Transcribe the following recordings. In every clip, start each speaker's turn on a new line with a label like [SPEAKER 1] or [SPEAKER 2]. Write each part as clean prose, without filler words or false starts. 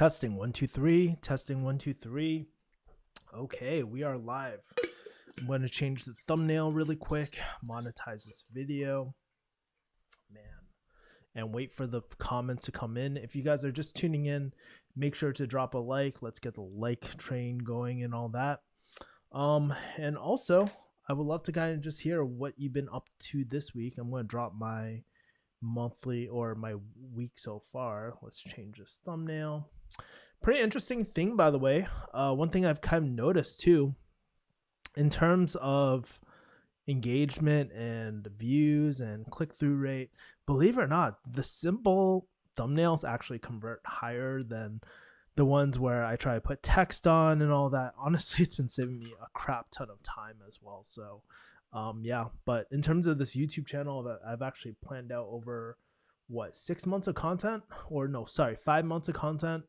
[SPEAKER 1] Testing 1 2 3. Testing 1 2 3. Okay, we are live. I'm going to change the thumbnail really quick, monetize this video, man, and wait for the comments to come in. If you guys are just tuning in, make sure to drop a like. Let's get the like train going and all that. And also, I would love to kind of just hear what you've been up to this week. I'm going to drop my monthly or my week so far. Let's change this thumbnail. Pretty interesting thing, by the way. One thing I've kind of noticed too, in terms of engagement and views and click-through rate, believe it or not, the simple thumbnails actually convert higher than the ones where I try to put text on and all that. Honestly, it's been saving me a crap ton of time as well. So yeah, but in terms of this YouTube channel that I've actually planned out over 6 months of content, or no, sorry, 5 months of content,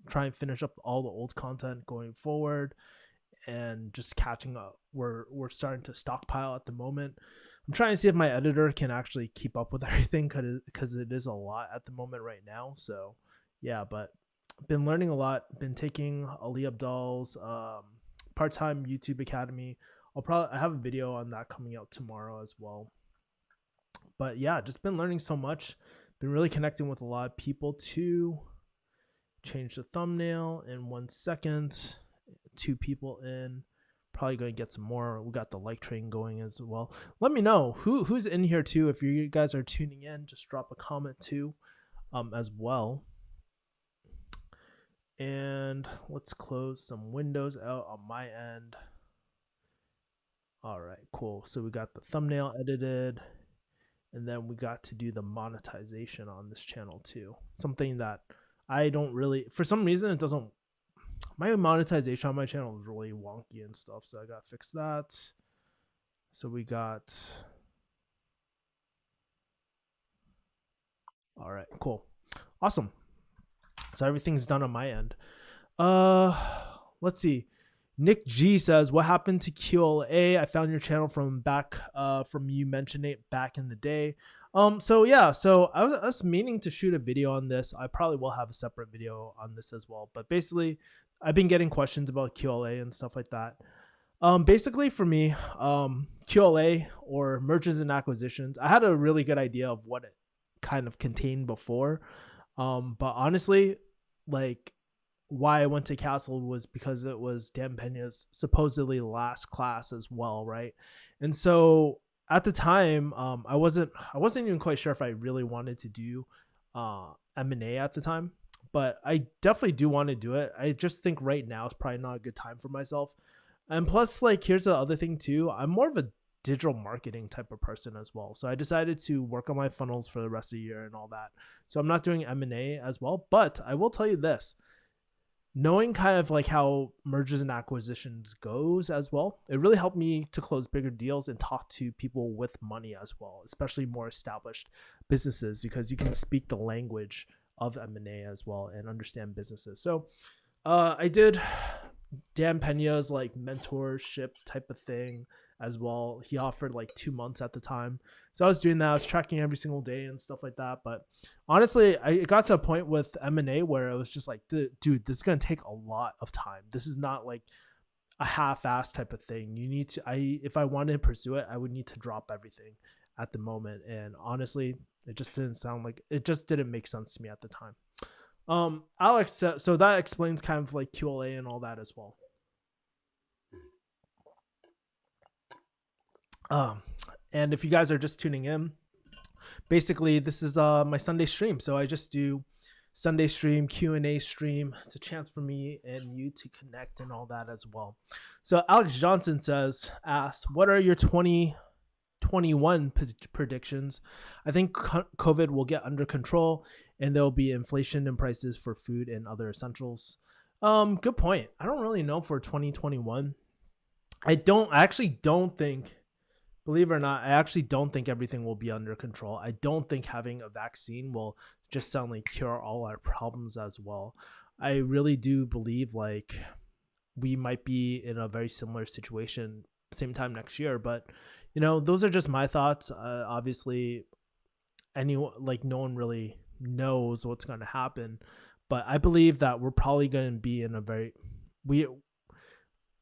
[SPEAKER 1] try and finish up all the old content going forward and just catching up. We're starting to stockpile at the moment. I'm trying to see if my editor can actually keep up with everything because it is a lot at the moment right now. So yeah, but been learning a lot. Been taking Ali Abdal's part-time YouTube Academy. I have a video on that coming out tomorrow as well. But yeah, just been learning so much. Been really connecting with a lot of people too. Change the thumbnail in 1 second. 2 people in. Probably going to get some more. We got the like train going as well. Let me know who's in here too. If you guys are tuning in, just drop a comment too as well. And let's close some windows out on my end. All right, cool. So we got the thumbnail edited, and then we got to do the monetization on this channel too. Something that I don't really, for some reason, it doesn't, my monetization on my channel is really wonky and stuff. So I got to fix that. So we got, all right, cool. Awesome. So everything's done on my end. Let's see. Nick G says, what happened to QLA? I found your channel from you mentioned it back in the day. So yeah, so I was meaning to shoot a video on this. I probably will have a separate video on this as well. But basically, I've been getting questions about QLA and stuff like that. Basically for me, QLA or mergers and acquisitions, I had a really good idea of what it kind of contained before. But honestly, like, why I went to Castle was because it was Dan Pena's supposedly last class as well, right? And so at the time, I wasn't even quite sure if I really wanted to do M&A at the time, but I definitely do want to do it. I just think right now is probably not a good time for myself. And plus, like, here's the other thing too. I'm more of a digital marketing type of person as well. So I decided to work on my funnels for the rest of the year and all that. So I'm not doing M&A as well, but I will tell you this. Knowing kind of like how mergers and acquisitions goes as well, it really helped me to close bigger deals and talk to people with money as well, especially more established businesses, because you can speak the language of M&A as well and understand businesses. So I did Dan Pena's like mentorship type of thing as well. He offered like 2 months at the time. So I was doing that. I was tracking every single day and stuff like that. But honestly, it got to a point with M&A where it was just like, dude, this is going to take a lot of time. This is not like a half-ass type of thing. You need to, if I wanted to pursue it, I would need to drop everything at the moment. And honestly, it just didn't make sense to me at the time. Alex, so that explains kind of like QLA and all that as well. And if you guys are just tuning in, basically this is my Sunday stream. So I just do Sunday stream, Q&A stream. It's a chance for me and you to connect and all that as well. So Alex Johnson asks, what are your 2021 predictions? I think COVID will get under control and there'll be inflation in prices for food and other essentials. Good point. I don't really know for 2021. I actually don't think, believe it or not, I actually don't think everything will be under control. I don't think having a vaccine will just suddenly cure all our problems as well. I really do believe like we might be in a very similar situation same time next year, but you know, those are just my thoughts. Obviously, no one really knows what's going to happen, But I believe that we're probably going to be in a very we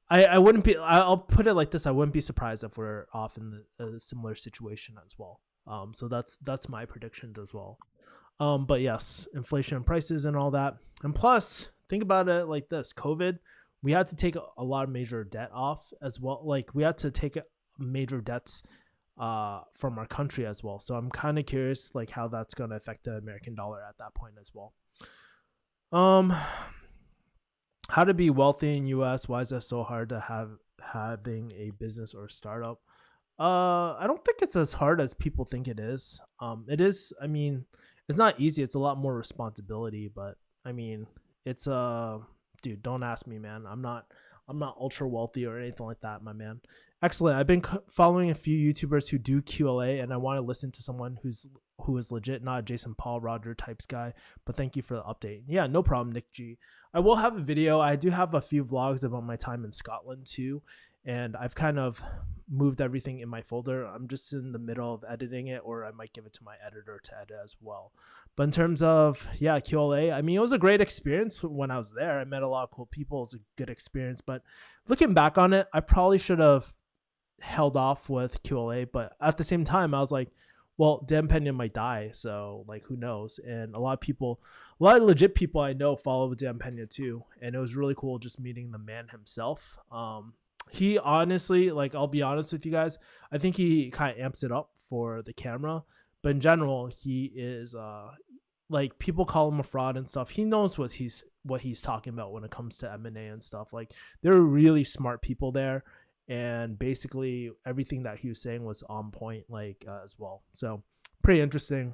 [SPEAKER 1] I wouldn't be I'll put it like this, I wouldn't be surprised if we're off in a similar situation as well. So that's my predictions as well. But yes, inflation and prices and all that. And plus, think about it like this: COVID, we had to take a lot of major debt off as well. Like we had to take major debts from our country as well. So I'm kind of curious like how that's going to affect the American dollar at that point as well. Um, how to be wealthy in US? Why is it so hard to having a business or startup? I don't think it's as hard as people think it is. It is. I mean, it's not easy. It's a lot more responsibility, but I mean, it's dude. Don't ask me, man. I'm not ultra wealthy or anything like that, my man. Excellent. I've been following a few YouTubers who do QLA, and I want to listen to someone who is legit, not a Jason Paul Roger types guy. But thank you for the update. Yeah, no problem, Nick G. I will have a video. I do have a few vlogs about my time in Scotland too, and I've kind of moved everything in my folder. I'm just in the middle of editing it, or I might give it to my editor to edit as well. But in terms of, yeah, QLA, I mean, it was a great experience when I was there. I met a lot of cool people. It was a good experience. But looking back on it, I probably should have held off with QLA. But at the same time, I was like, well, Dan Pena might die. So, like, who knows? And a lot of legit people I know follow Dan Pena too. And it was really cool just meeting the man himself. He honestly, like, I'll be honest with you guys, I think he kind of amps it up for the camera. But in general, he is like, people call him a fraud and stuff. He knows what he's talking about when it comes to M&A and stuff. Like, there are really smart people there, and basically everything that he was saying was on point, like, as well. So pretty interesting.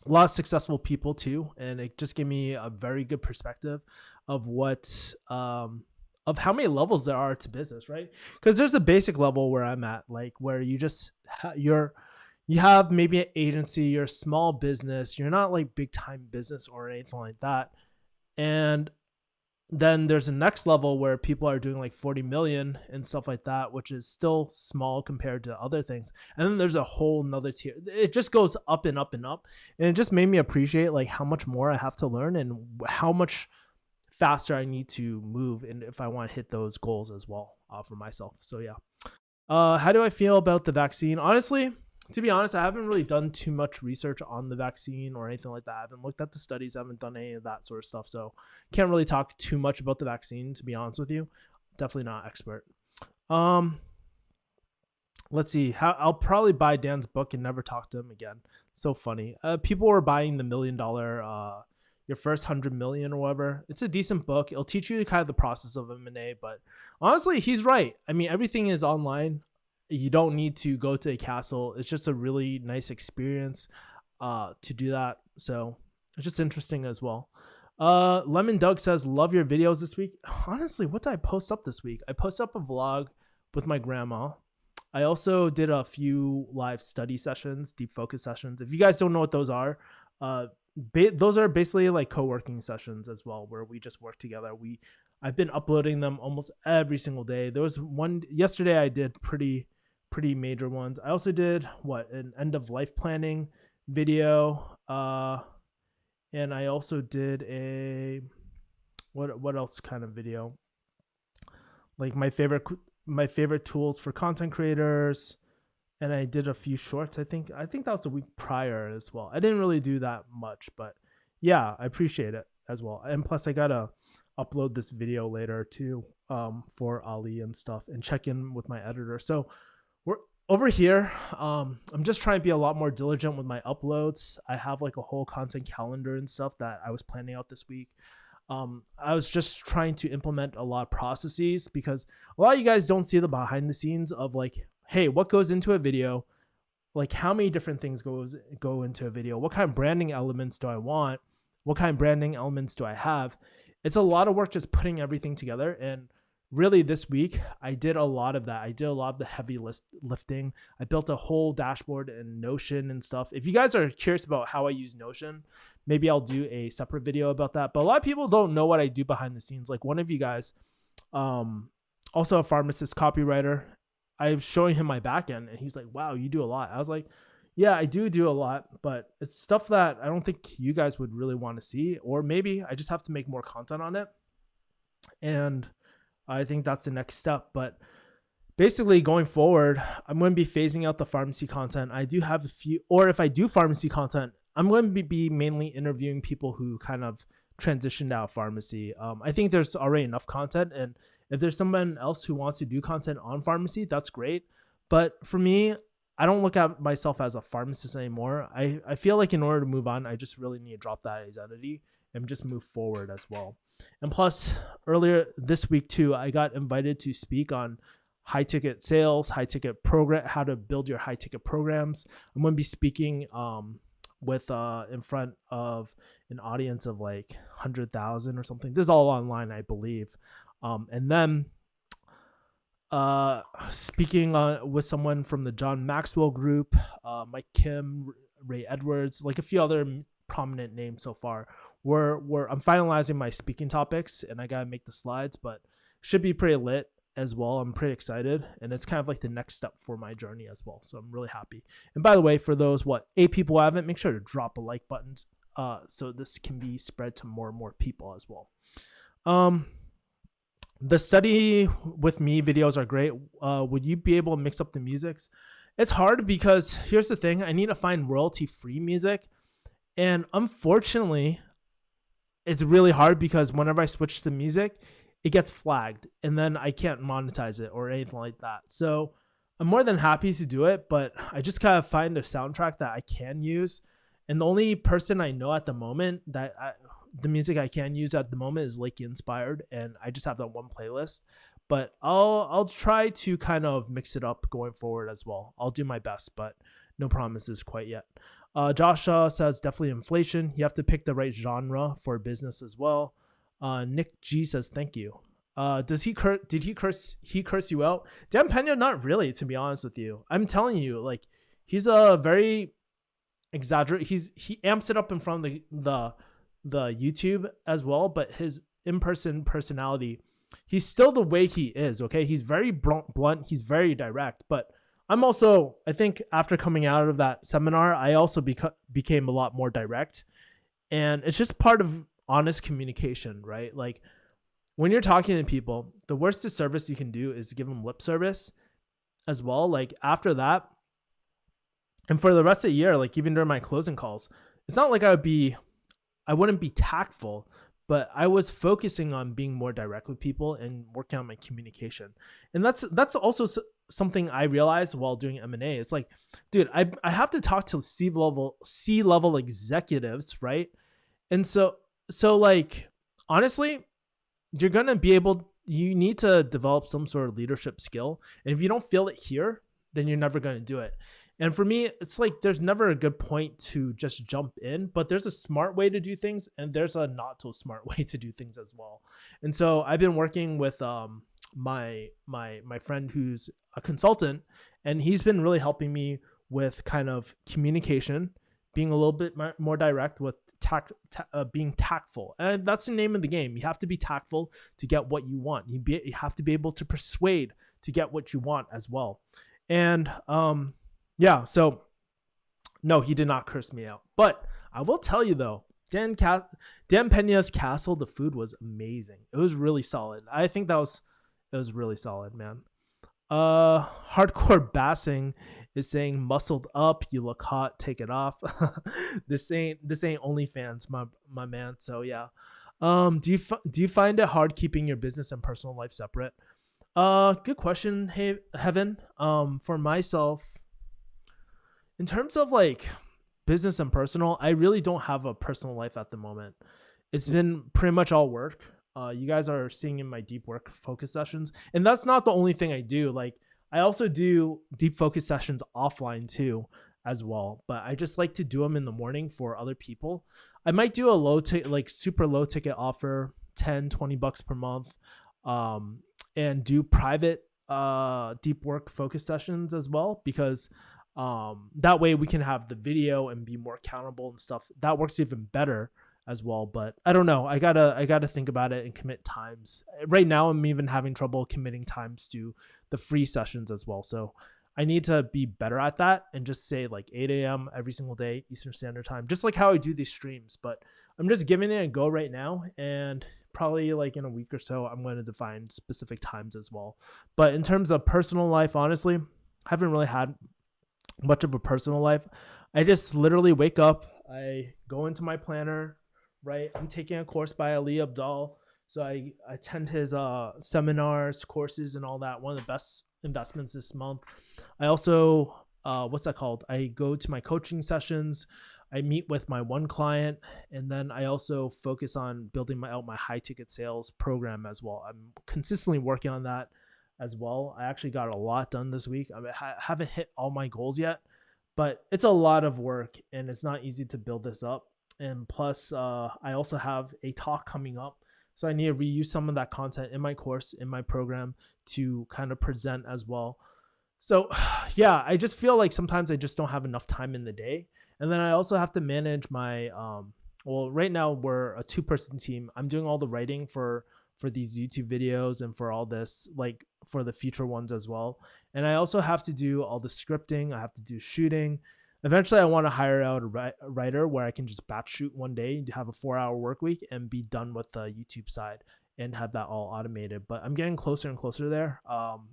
[SPEAKER 1] A lot of successful people too, and it just gave me a very good perspective of what of how many levels there are to business, right? Because there's a basic level where I'm at, like, where you just you have maybe an agency, you're a small business, you're not like big time business or anything like that. And then there's a next level where people are doing like 40 million and stuff like that, which is still small compared to other things. And then there's a whole nother tier. It just goes up and up and up. And it just made me appreciate like how much more I have to learn and how much faster I need to move, and if I want to hit those goals as well for myself. So yeah. How do I feel about the vaccine? Honestly, to be honest, I haven't really done too much research on the vaccine or anything like that. I haven't looked at the studies. I haven't done any of that sort of stuff. So can't really talk too much about the vaccine, to be honest with you. Definitely not expert. Let's see. I'll probably buy Dan's book and never talk to him again. So funny. People were buying the $1 million, your first 100 million or whatever. It's a decent book. It'll teach you kind of the process of M&A, but honestly, he's right. I mean, everything is online. You don't need to go to a castle. It's just a really nice experience to do that. So it's just interesting as well. Lemon Doug says, love your videos this week. Honestly, what did I post up this week? I posted up a vlog with my grandma. I also did a few live study sessions, deep focus sessions. If you guys don't know what those are basically like co-working sessions as well, where we just work together. I've been uploading them almost every single day. There was one yesterday I did pretty major ones. I also did an end of life planning video, and I also did a what else kind of video, like my favorite tools for content creators. And I did a few shorts. I think that was the week prior as well. I didn't really do that much, but yeah, I appreciate it as well. And plus, I gotta upload this video later too, for Ali and stuff, and check in with my editor. So we're over here. I'm just trying to be a lot more diligent with my uploads. I have like a whole content calendar and stuff that I was planning out this week. I was just trying to implement a lot of processes, because a lot of you guys don't see the behind the scenes of like, hey, what goes into a video? Like, how many different things go into a video? What kind of branding elements do I want? What kind of branding elements do I have? It's a lot of work just putting everything together. And really this week, I did a lot of that. I did a lot of the heavy lifting. I built a whole dashboard in Notion and stuff. If you guys are curious about how I use Notion, maybe I'll do a separate video about that. But a lot of people don't know what I do behind the scenes. Like one of you guys, also a pharmacist, copywriter, I was showing him my back end, and he's like, wow, you do a lot. I was like, Yeah, I do a lot, but it's stuff that I don't think you guys would really want to see, or maybe I just have to make more content on it. And I think that's the next step. But basically, going forward, I'm going to be phasing out the pharmacy content. I do have a few, or if I do pharmacy content, I'm going to be mainly interviewing people who kind of transitioned out of pharmacy. I think there's already enough content, and if there's someone else who wants to do content on pharmacy, that's great. But for me, I don't look at myself as a pharmacist anymore. I feel like in order to move on, I just really need to drop that identity and just move forward as well. And plus, earlier this week too, I got invited to speak on high ticket sales, high ticket program, how to build your high ticket programs. I'm going to be speaking with in front of an audience of like 100,000 or something. This is all online, I believe. And then speaking with someone from the John Maxwell group, Mike Kim, Ray Edwards, like a few other prominent names so far. Where I'm finalizing my speaking topics and I gotta make the slides, but should be pretty lit as well. I'm pretty excited, and it's kind of like the next step for my journey as well. So I'm really happy. And by the way, for those 8 people who haven't, make sure to drop a like button so this can be spread to more and more people as well. The study with me videos are great. Would you be able to mix up the musics? It's hard because here's the thing. I need to find royalty-free music. And unfortunately, it's really hard because whenever I switch to music, it gets flagged and then I can't monetize it or anything like that. So I'm more than happy to do it, but I just gotta find a soundtrack that I can use. And the only person I know at the moment the music I can use at the moment is Lakey inspired, and I just have that one playlist. But I'll try to kind of mix it up going forward as well. I'll do my best, but no promises quite yet. Josh says definitely inflation. You have to pick the right genre for business as well. Nick G says thank you. Did he curse you out? Dan Pena, not really, to be honest with you. I'm telling you, like, he's a very exaggerate. He amps it up in front of the YouTube as well, but his in-person personality, he's still the way he is. Okay, he's very blunt. He's very direct, but I'm also, I think after coming out of that seminar, I also became a lot more direct, and it's just part of honest communication, right? Like when you're talking to people, the worst disservice you can do is give them lip service as well. Like after that, and for the rest of the year, like even during my closing calls, it's not like I wouldn't be tactful, but I was focusing on being more direct with people and working on my communication. And that's also something I realized while doing M&A. It's like, dude, I have to talk to C-level executives, right? And so like, honestly, you need to develop some sort of leadership skill. And if you don't feel it here, then you're never going to do it. And for me, it's like there's never a good point to just jump in, but there's a smart way to do things and there's a not so smart way to do things as well. And so I've been working with my friend who's a consultant, and he's been really helping me with kind of communication, being a little bit more direct with being tactful. And that's the name of the game. You have to be tactful to get what you want. You have to be able to persuade to get what you want as well. And yeah, so no, he did not curse me out. But I will tell you though, Dan Pena's castle, the food was amazing. It was really solid. I think it was really solid, man. Hardcore Bassing is saying muscled up, you look hot, take it off. This ain't OnlyFans, my man. So yeah. Do you find it hard keeping your business and personal life separate? Good question, hey Heaven. For myself, in terms of like business and personal, I really don't have a personal life at the moment. It's been pretty much all work. You guys are seeing in my deep work focus sessions, and that's not the only thing I do. Like I also do deep focus sessions offline too as well, but I just like to do them in the morning for other people. I might do a super low ticket offer, 10, $20 per month, and do private deep work focus sessions as well, because that way we can have the video and be more accountable and stuff. That works even better as well. But I don't know. I gotta think about it and commit times. Right now I'm even having trouble committing times to the free sessions as well. So I need to be better at that and just say like 8 a.m. every single day, Eastern Standard Time, just like how I do these streams. But I'm just giving it a go right now. And probably like in a week or so, I'm going to define specific times as well. But in terms of personal life, honestly, I haven't really had much of a personal life. I just literally wake up, I go into my planner, right? I'm taking a course by Ali Abdal. So I attend his seminars, courses, and all that. One of the best investments this month. I also, what's that called? I go to my coaching sessions. I meet with my one client, and then I also focus on building out my high ticket sales program as well. I'm consistently working on that as well. I actually got a lot done this week. I haven't hit all my goals yet, but it's a lot of work and it's not easy to build this up. And plus, I also have a talk coming up. So I need to reuse some of that content in my course, in my program to kind of present as well. So yeah, I just feel like sometimes I just don't have enough time in the day. And then I also have to manage my, well, right now we're a 2-person team. I'm doing all the writing for these YouTube videos and for all this, like for the future ones as well. And I also have to do all the scripting. I have to do shooting. Eventually, I want to hire out a writer where I can just batch shoot one day, have a 4-hour work week, and be done with the YouTube side and have that all automated. But I'm getting closer and closer there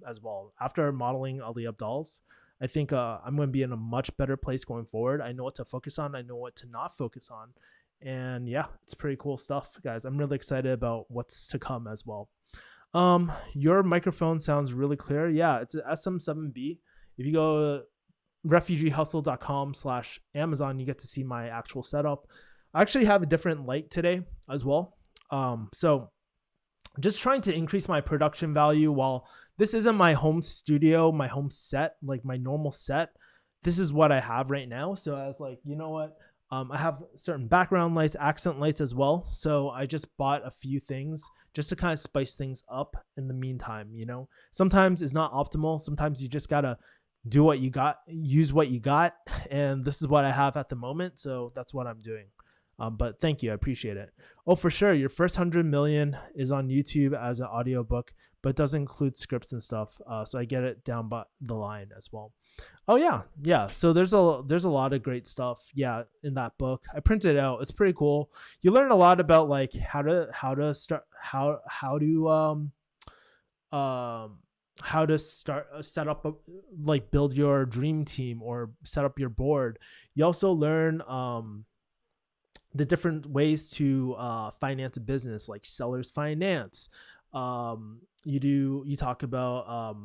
[SPEAKER 1] as well. After modeling Ali Abdal's, I think I'm going to be in a much better place going forward. I know what to focus on. I know what to not focus on. And yeah, it's pretty cool stuff, guys. I'm really excited about what's to come as well. Your microphone sounds really clear. Yeah, it's an SM7B. If you go refugeehustle.com/Amazon, you get to see my actual setup. I actually have a different light today as well. So just trying to increase my production value while this isn't my home studio, my home set, like my normal set. This is what I have right now. So I was like, you know what? I have certain background lights, accent lights as well. So I just bought a few things just to kind of spice things up in the meantime. Sometimes it's not optimal. Sometimes you just got to do what you got, use what you got. And this is what I have at the moment. So that's what I'm doing. But thank you. I appreciate it. Oh, for sure. Your first 100 million is on YouTube as an audiobook, but it doesn't include scripts and stuff. So I get it down by the line as well. Oh yeah. Yeah. So there's a lot of great stuff. Yeah. In that book, I printed it out. It's pretty cool. You learn a lot about like how to start, how to start set up like build your dream team or set up your board. You also learn the different ways to finance a business, like seller's finance. You talk about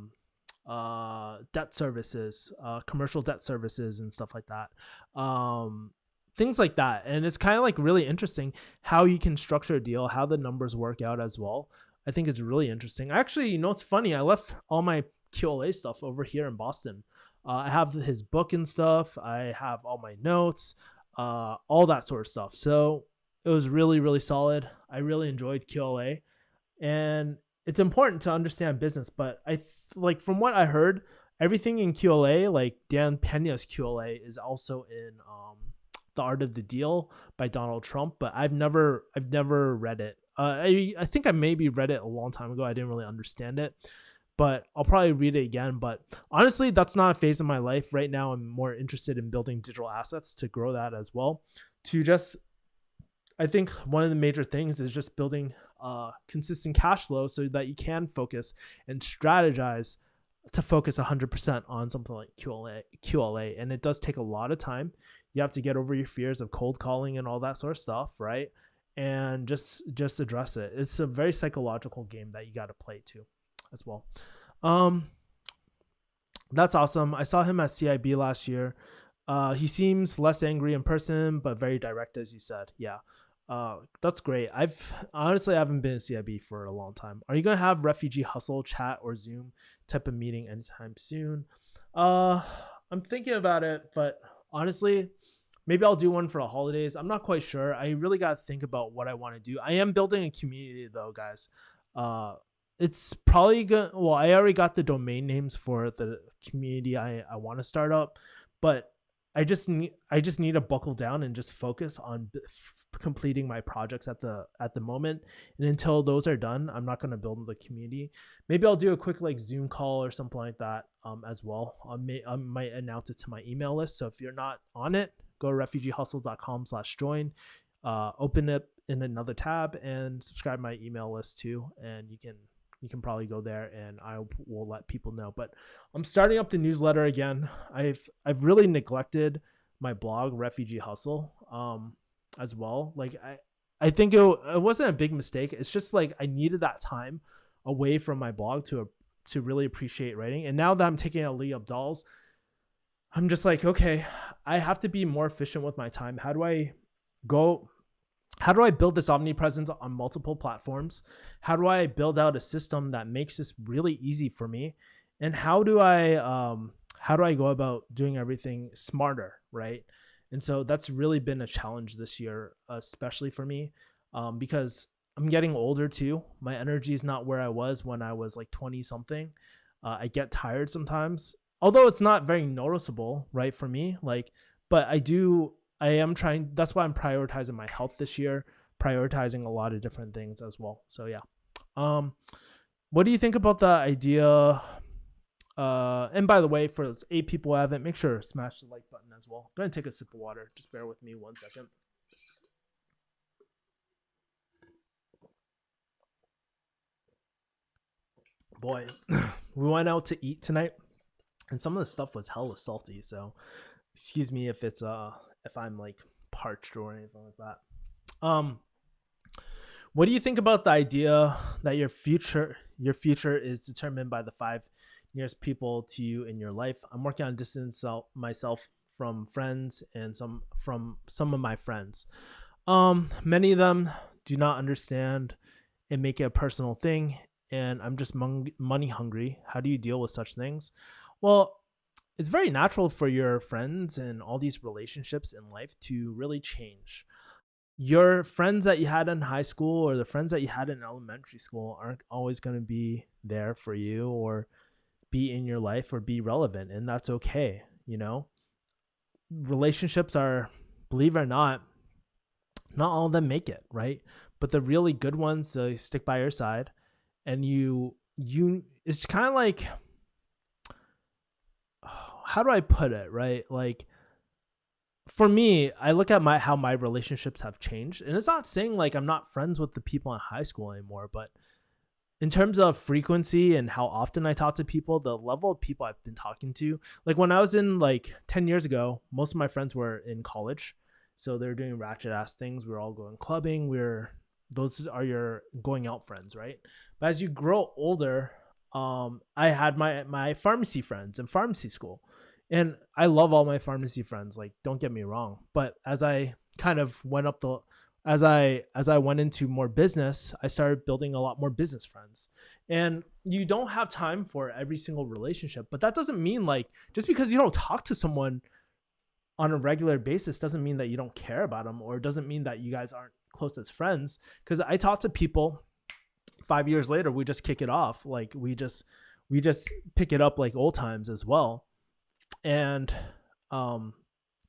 [SPEAKER 1] debt services, commercial debt services and stuff like that. Things like that. And it's kind of like really interesting how you can structure a deal, how the numbers work out as well. I think it's really interesting. Actually, it's funny. I left all my QLA stuff over here in Boston. I have his book and stuff. I have all my notes, all that sort of stuff. So it was really, really solid. I really enjoyed QLA, and it's important to understand business. But like from what I heard, everything in QLA, like Dan Pena's QLA, is also in The Art of the Deal by Donald Trump. But I've never read it. I think I maybe read it a long time ago. I didn't really understand it, but I'll probably read it again. But honestly, that's not a phase of my life right now. I'm more interested in building digital assets to grow that as well. I think one of the major things is just building consistent cash flow so that you can focus and strategize to focus 100% on something like QLA. And it does take a lot of time. You have to get over your fears of cold calling and all that sort of stuff, right? And just address it. It's a very psychological game that you got to play too as well. That's awesome. I saw him at CIB last year. He seems less angry in person, but very direct, as you said. Yeah. That's great. I haven't been in CIB for a long time. Are you going to have Refugee Hustle chat or Zoom type of meeting anytime soon? I'm thinking about it, but honestly, maybe I'll do one for the holidays. I'm not quite sure. I really got to think about what I want to do. I am building a community though, guys. It's probably good. Well, I already got the domain names for the community I want to start up, but I just need to buckle down and just focus on completing my projects at the moment. And until those are done, I'm not going to build the community. Maybe I'll do a quick like Zoom call or something like that as well. I might announce it to my email list. So if you're not on it, go to refugeehustle.com/join, open it in another tab and subscribe to my email list too. And you can probably go there and I will let people know. But I'm starting up the newsletter again. I've really neglected my blog, Refugee Hustle, as well. Like I think it wasn't a big mistake. It's just like I needed that time away from my blog to really appreciate writing. And now that I'm taking Ali Abdal's, I'm just like, okay, I have to be more efficient with my time. How do I build this omnipresence on multiple platforms? How do I build out a system that makes this really easy for me? And how do I go about doing everything smarter, right? And so that's really been a challenge this year, especially for me, because I'm getting older too. My energy is not where I was when I was like 20 something. I get tired sometimes, although it's not very noticeable, right, for me. Like, but I am trying. That's why I'm prioritizing my health this year, prioritizing a lot of different things as well. So yeah. What do you think about the idea? And by the way, for those 8 people who haven't, make sure to smash the like button as well. I'm gonna take a sip of water. Just bear with me 1 second. Boy, we went out to eat tonight, and some of the stuff was hella salty. So excuse me if if I'm like parched or anything like that. Um, what do you think about the idea that your future is determined by the 5 nearest people to you in your life? I'm working on distance myself from friends and some of my friends. Many of them do not understand and make it a personal thing, and I'm just money hungry. How do you deal with such things? Well, it's very natural for your friends and all these relationships in life to really change. Your friends that you had in high school or the friends that you had in elementary school aren't always going to be there for you or be in your life or be relevant, and that's okay. Relationships are, believe it or not all of them make it, right? But the really good ones, they stick by your side, and it's kind of like, how do I put it, right? Like, for me, I look at how my relationships have changed, and it's not saying like I'm not friends with the people in high school anymore, but in terms of frequency and how often I talk to people, the level of people I've been talking to, like when I was in like 10 years ago, most of my friends were in college. So they're doing ratchet ass things. We're all going clubbing. Those are your going out friends, right? But as you grow older, I had my pharmacy friends in pharmacy school. And I love all my pharmacy friends, like don't get me wrong. But as I kind of went up the as I went into more business, I started building a lot more business friends. And you don't have time for every single relationship, but that doesn't mean like just because you don't talk to someone on a regular basis doesn't mean that you don't care about them, or doesn't mean that you guys aren't close as friends. Because I talk to people 5 years later, we just kick it off. Like we just pick it up like old times as well. And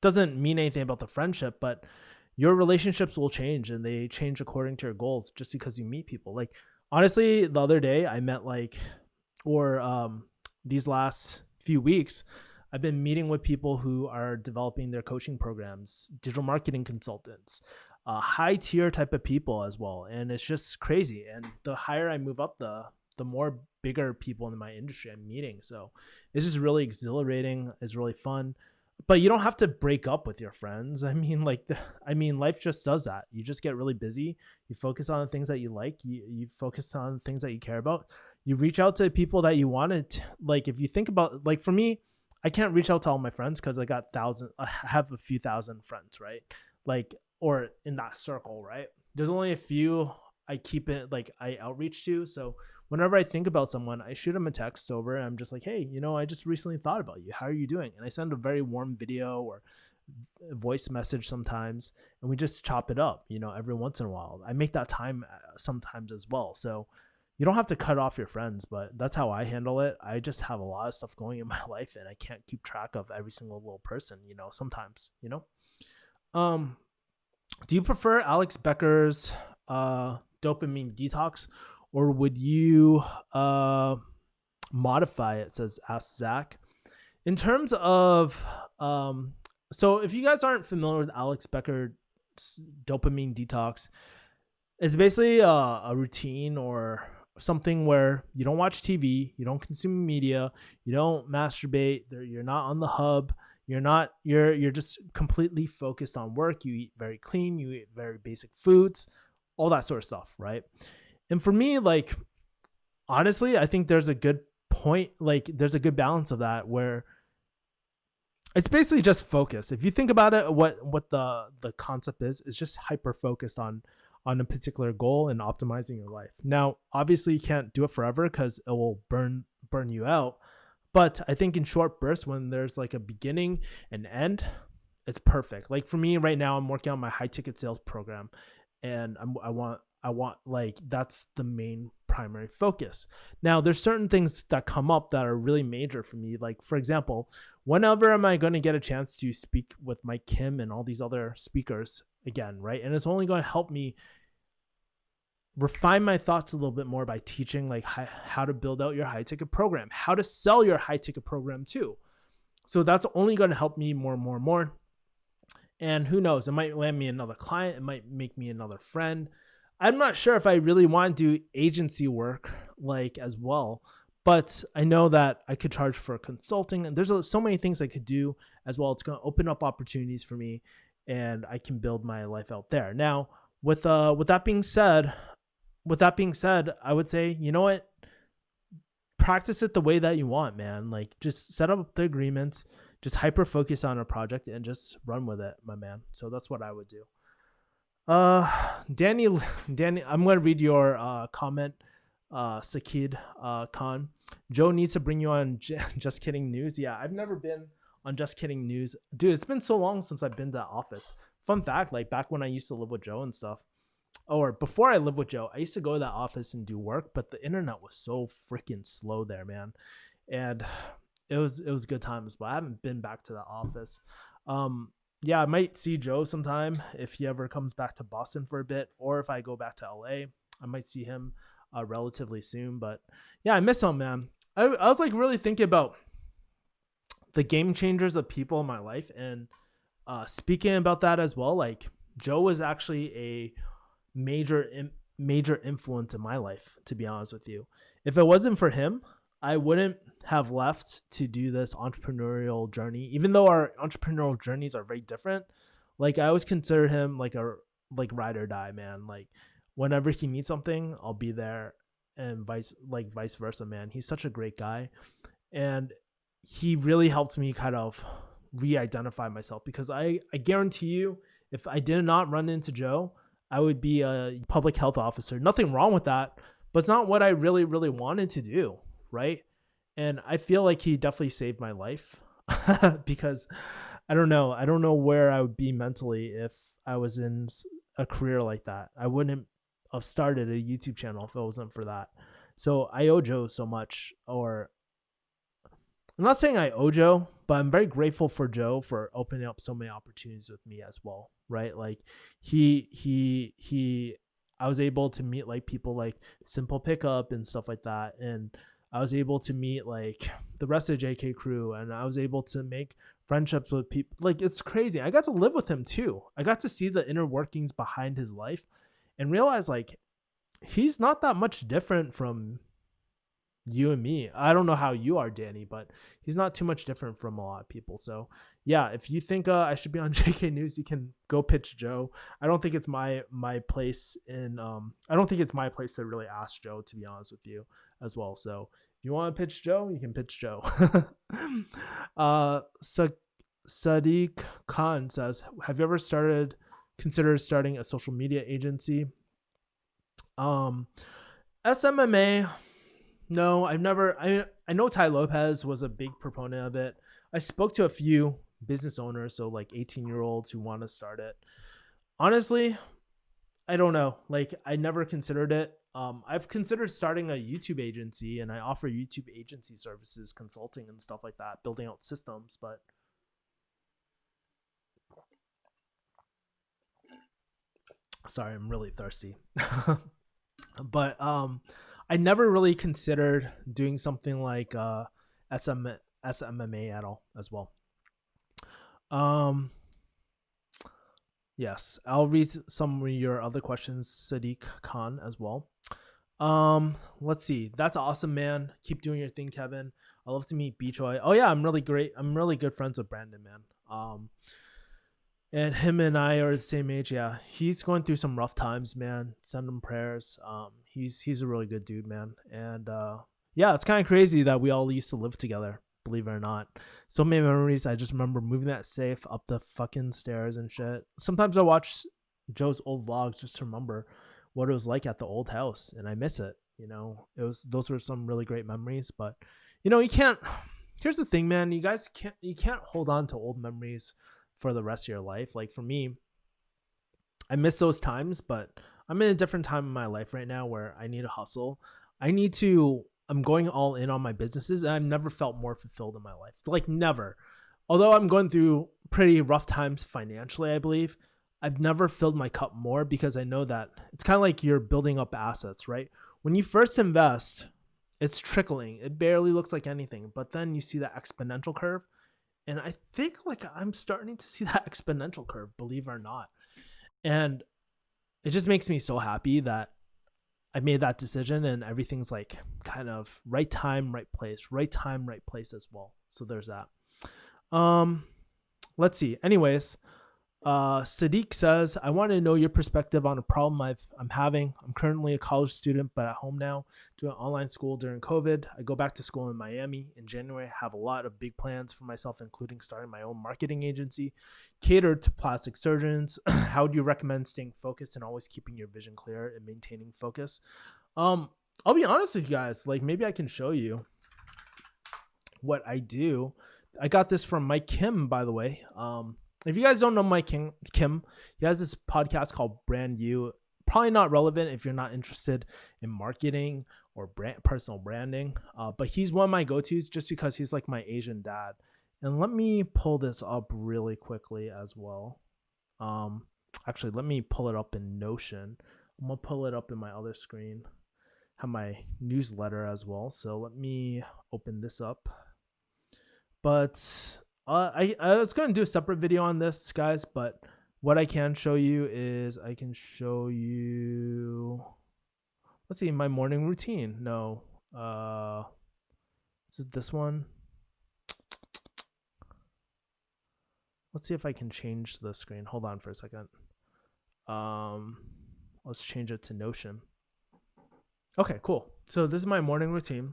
[SPEAKER 1] doesn't mean anything about the friendship, but your relationships will change and they change according to your goals just because you meet people. Like honestly, the other day I met these last few weeks, I've been meeting with people who are developing their coaching programs, digital marketing consultants, high tier type of people as well. And it's just crazy. And the higher I move up, the more bigger people in my industry I'm meeting. So it's just really exhilarating. It's really fun. But you don't have to break up with your friends. I mean, life just does that. You just get really busy. You focus on the things that you like. You focus on things that you care about. You reach out to people that you wanted. Like if you think about, like for me, I can't reach out to all my friends because I have a few thousand friends, right? Like, or in that circle, right? There's only a few I keep it, like I outreach to. So whenever I think about someone, I shoot them a text over and I'm just like, hey, I just recently thought about you. How are you doing? And I send a very warm video or a voice message sometimes, and we just chop it up, every once in a while. I make that time sometimes as well. So You don't have to cut off your friends, but that's how I handle it. I just have a lot of stuff going in my life and I can't keep track of every single little person, sometimes, Um, do you prefer Alex Becker's dopamine detox, or would you modify it? Says Ask Zach. In terms of so if you guys aren't familiar with Alex Becker's dopamine detox, it's basically a routine or something where you don't watch TV, you don't consume media, you don't masturbate, you're not on the hub, you're just completely focused on work. You eat very clean, you eat very basic foods, all that sort of stuff, right? And for me, like, honestly, I think there's a good point, like there's a good balance of that where it's basically just focus. If you think about it, what the concept is just hyper focused on a particular goal and optimizing your life. Now, obviously, you can't do it forever because it will burn you out. But I think in short bursts, when there's like a beginning and end, it's perfect. Like for me right now, I'm working on my high ticket sales program, and I want like that's the main primary focus. Now, there's certain things that come up that are really major for me. Like for example, whenever am I going to get a chance to speak with Mike Kim and all these other speakers again, right? And it's only going to help me refine my thoughts a little bit more by teaching like how to build out your high ticket program, how to sell your high ticket program too. So that's only going to help me more and more and more. And who knows, it might land me another client, it might make me another friend. I'm not sure if I really want to do agency work like as well, but I know that I could charge for consulting, and there's so many things I could do as well. It's going to open up opportunities for me, and I can build my life out there. Now, with that being said, I would say, you know what? Practice it the way that you want, man. Like just set up the agreements, just hyper focus on a project and just run with it, my man. So that's what I would do. Danny, I'm going to read your comment. Sakid Khan. Joe needs to bring you on Just Kidding News. Yeah, I've never been on Just Kidding News. Dude, it's been so long since I've been to the office. Fun fact, like back when I used to live with Joe and stuff, or before I lived with Joe, I used to go to that office and do work, but the internet was so freaking slow there, man. And it was good times, but I haven't been back to the office. Yeah, I might see Joe sometime if he ever comes back to Boston for a bit, or if I go back to LA, I might see him relatively soon. But yeah, I miss him, man. I was like really thinking about the game changers of people in my life, and speaking about that as well. Like Joe was actually a major influence in my life, to be honest with you. If it wasn't for him, I wouldn't have left to do this entrepreneurial journey, even though our entrepreneurial journeys are very different. Like I always consider him like a ride or die, man. Like whenever he needs something, I'll be there, and vice versa, man. He's such a great guy, and he really helped me kind of re-identify myself, because I guarantee you, if I did not run into Joe, I would be a public health officer. Nothing wrong with that, but it's not what I really, really wanted to do, right? And I feel like he definitely saved my life because I don't know where I would be mentally if I was in a career like that. I wouldn't have started a YouTube channel if it wasn't for that. So I owe Joe so much, or I'm not saying I owe Joe, but I'm very grateful for Joe for opening up so many opportunities with me as well, right? Like I was able to meet like people like Simple Pickup and stuff like that, and I was able to meet like the rest of the JK crew, and I was able to make friendships with people. Like it's crazy. I got to live with him too. I got to see the inner workings behind his life and realize like he's not that much different from you and me. I don't know how you are, Danny, but he's not too much different from a lot of people. So yeah, if you think I should be on JK News, you can go pitch Joe. I don't think it's my place in I don't think it's my place to really ask Joe, to be honest with you, as well. So if you want to pitch Joe, you can pitch Joe. Sadiq Khan says, have you ever considered starting a social media agency? SMMA, no, I've never. I know Ty Lopez was a big proponent of it. I spoke to a few business owners, so like 18-year-olds who want to start it. Honestly, I don't know. Like I never considered it. I've considered starting a YouTube agency, and I offer YouTube agency services, consulting and stuff like that, building out systems. But sorry, I'm really thirsty. But I never really considered doing something like SMMA at all as well. Yes, I'll read some of your other questions, Sadiq Khan, as well. Let's see. That's awesome, man. Keep doing your thing, Kevin. I love to meet Beachoy. Oh yeah, I'm really great. I'm really good friends with Brandon, man. And him and I are the same age. Yeah, he's going through some rough times, man. Send him prayers. He's a really good dude, man. And yeah, it's kind of crazy that we all used to live together. Believe it or not, so many memories. I just remember moving that safe up the fucking stairs and shit. Sometimes I watch Joe's old vlogs just to remember what it was like at the old house, and I miss it. Those were some really great memories. But you can't. Here's the thing, man. You can't hold on to old memories for the rest of your life. Like for me, I miss those times, but I'm in a different time in my life right now where I need to hustle. I'm going all in on my businesses, and I've never felt more fulfilled in my life. Like never. Although I'm going through pretty rough times financially, I believe, I've never filled my cup more, because I know that it's kind of like you're building up assets, right? When you first invest, it's trickling. It barely looks like anything, but then you see that exponential curve. And I think like I'm starting to see that exponential curve, believe it or not. And it just makes me so happy that I made that decision, and everything's like kind of right time, right place as well. So there's that. Let's see. Anyways, Sadiq says, I want to know your perspective on a problem I'm having. I'm currently a college student, but at home now, doing online school during COVID. I go back to school in Miami in January. I have a lot of big plans for myself, including starting my own marketing agency catered to plastic surgeons. How do you recommend staying focused and always keeping your vision clear and maintaining focus? I'll be honest with you guys. Like maybe I can show you what I do. I got this from Mike Kim, by the way. If you guys don't know Mike Kim, he has this podcast called Brand You. Probably not relevant if you're not interested in marketing or personal branding. But he's one of my go-tos just because he's like my Asian dad. And let me pull this up really quickly as well. Actually, let me pull it up in Notion. I'm going to pull it up in my other screen. Have my newsletter as well. So let me open this up. But I was going to do a separate video on this, guys, but what I can show you is I can show you, let's see, my morning routine. No, is it this one? Let's see if I can change the screen. Hold on for a second. Let's change it to Notion. Okay, cool. So this is my morning routine.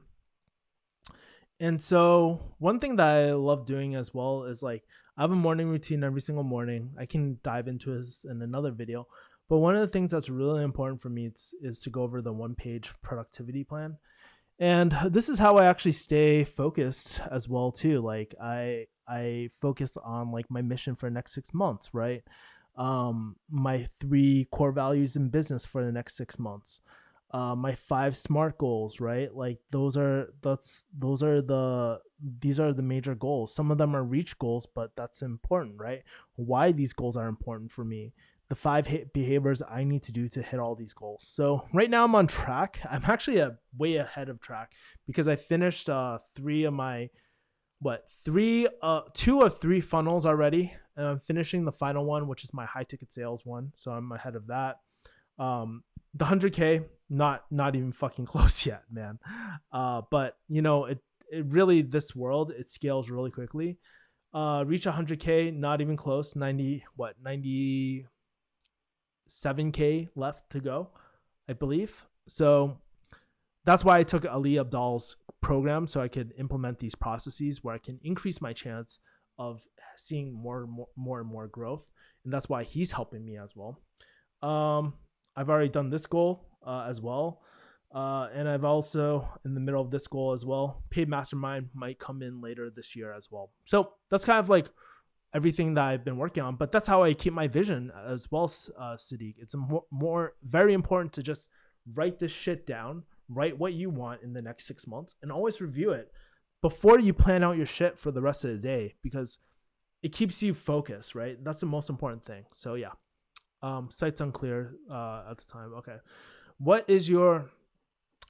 [SPEAKER 1] And so one thing that I love doing as well is like I have a morning routine every single morning. I can dive into this in another video. But one of the things that's really important for me is to go over the 1-page productivity plan. And this is how I actually stay focused as well too. Like I focus on like my mission for the next 6 months, right? My 3 core values in business for the next 6 months. My 5 SMART goals, right? Like these are the major goals. Some of them are reach goals, but that's important, right? Why these goals are important for me. The 5 behaviors I need to do to hit all these goals. So right now I'm on track. I'm actually way ahead of track because I finished 2 of 3 funnels already. And I'm finishing the final one, which is my high ticket sales one. So I'm ahead of that. The 100K, not even fucking close yet, man. But it really, this world, it scales really quickly. Reach 100K, not even close. 97K left to go, I believe. So that's why I took Ali Abdal's program, so I could implement these processes where I can increase my chance of seeing more and more growth. And that's why he's helping me as well. I've already done this goal as well. And I've also in the middle of this goal as well. Paid mastermind might come in later this year as well. So that's kind of like everything that I've been working on, but that's how I keep my vision as well, Sadiq. It's very important to just write this shit down, write what you want in the next 6 months, and always review it before you plan out your shit for the rest of the day, because it keeps you focused, right? That's the most important thing. So yeah, site's unclear at the time. Okay, what is your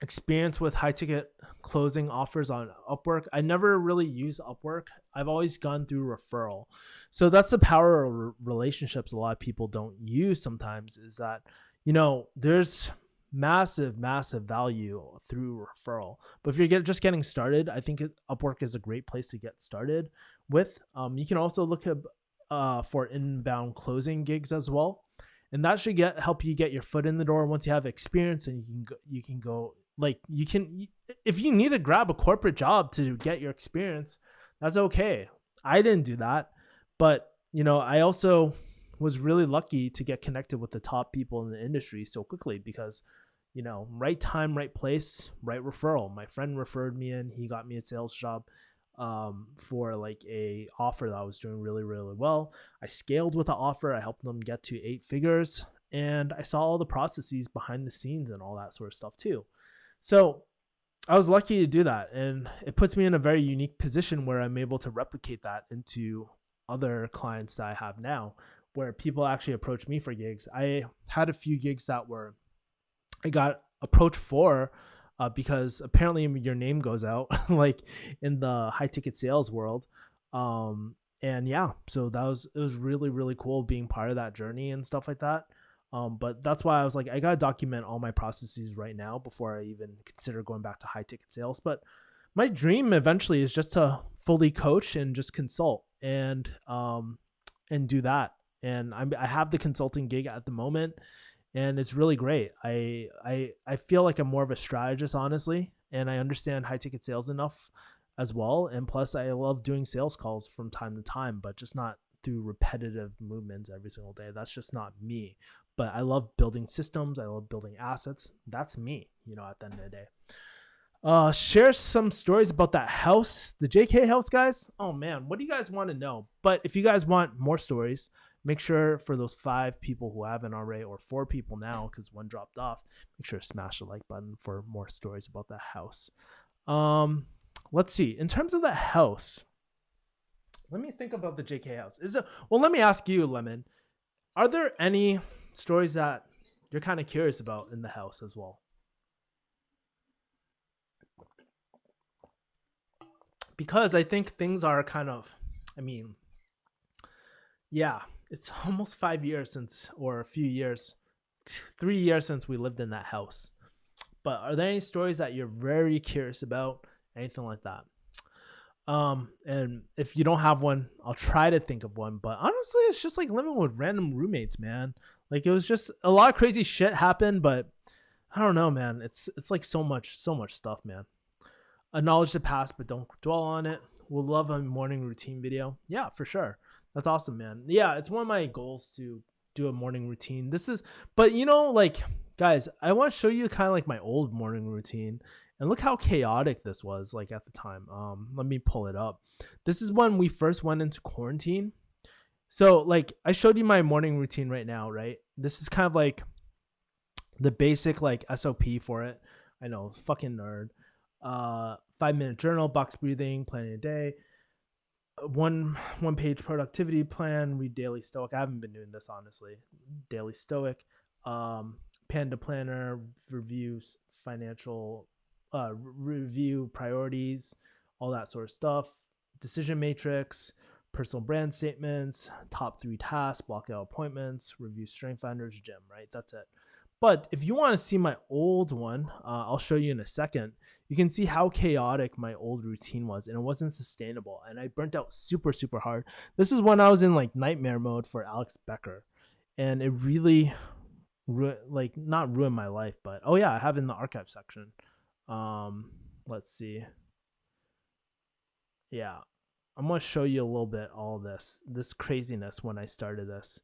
[SPEAKER 1] experience with high ticket closing offers on Upwork? I never really use Upwork. I've always gone through referral. So that's the power of relationships a lot of people don't use sometimes, is that, there's massive value through referral. But if you're just getting started, I think Upwork is a great place to get started with. You can also look at for inbound closing gigs as well, and that should help you get your foot in the door. Once you have experience, and you can go, like, if you need to grab a corporate job to get your experience, that's okay. I didn't do that, but I also was really lucky to get connected with the top people in the industry so quickly, because right time, right place, right referral. My friend referred me in. He got me a sales job for like a offer that I was doing really, really well. I scaled with the offer. I helped them get to 8 figures, and I saw all the processes behind the scenes and all that sort of stuff too. So I was lucky to do that, and it puts me in a very unique position where I'm able to replicate that into other clients that I have now, where people actually approach me for gigs. I had a few gigs that I got approached for because apparently your name goes out like in the high ticket sales world. And yeah, so it was really, really cool being part of that journey and stuff like that. But that's why I was like, I got to document all my processes right now before I even consider going back to high ticket sales. But my dream eventually is just to fully coach and just consult and do that. And I have the consulting gig at the moment, and it's really great. I feel like I'm more of a strategist, honestly, and I understand high ticket sales enough as well. And plus, I love doing sales calls from time to time, but just not through repetitive movements every single day. That's just not me. But I love building systems. I love building assets. That's me, at the end of the day. Share some stories about that house, the JK house, guys. Oh man, what do you guys want to know? But if you guys want more stories, make sure for those 5 people who haven't already, or 4 people now because one dropped off, make sure to smash the like button for more stories about that house. Let's see. In terms of the house, let me think about the JK house. Let me ask you, Lemon. Are there any stories that you're kind of curious about in the house as well? Because I think things are kind of, I mean, yeah, it's almost 5 years since, or a few years, 3 years since we lived in that house. But are there any stories that you're very curious about? Anything like that? And if you don't have one, I'll try to think of one. But honestly, it's just like living with random roommates, man. Like, it was just a lot of crazy shit happened, but I don't know, man. It's like so much stuff, man. Acknowledge the past, but don't dwell on it. We'll love a morning routine video. Yeah, for sure. That's awesome, man. Yeah, it's one of my goals to do a morning routine. But like, guys, I want to show you kind of like my old morning routine, and look how chaotic this was like at the time. Let me pull it up. This is when we first went into quarantine. So like, I showed you my morning routine right now, right? This is kind of like the basic like SOP for it. I know, fucking nerd. 5-minute journal, box breathing, planning a day, one page productivity plan, read daily stoic. I haven't been doing this, honestly. Daily stoic, panda planner, reviews financial, review priorities, all that sort of stuff, decision matrix, personal brand statements, top 3 tasks, block out appointments, review strength finders, gym, right? That's it. But if you want to see my old one, I'll show you in a second. You can see how chaotic my old routine was, and it wasn't sustainable. And I burnt out super, super hard. This is when I was in like nightmare mode for Alex Becker, and it really, like, not ruined my life, but oh yeah, I have it in the archive section. Let's see. Yeah, I'm gonna show you a little bit all this craziness when I started this.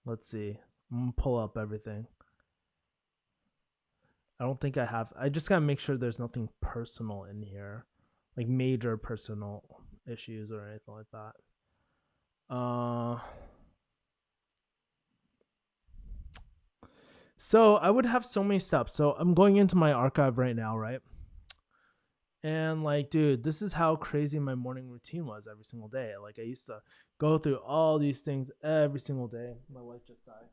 [SPEAKER 1] Let's see. I'm gonna pull up everything. I don't think I have. I just gotta make sure there's nothing personal in here, like major personal issues or anything like that. So I would have so many steps. So I'm going into my archive right now, right? And like, dude, this is how crazy my morning routine was every single day. Like, I used to go through all these things every single day. My wife just died.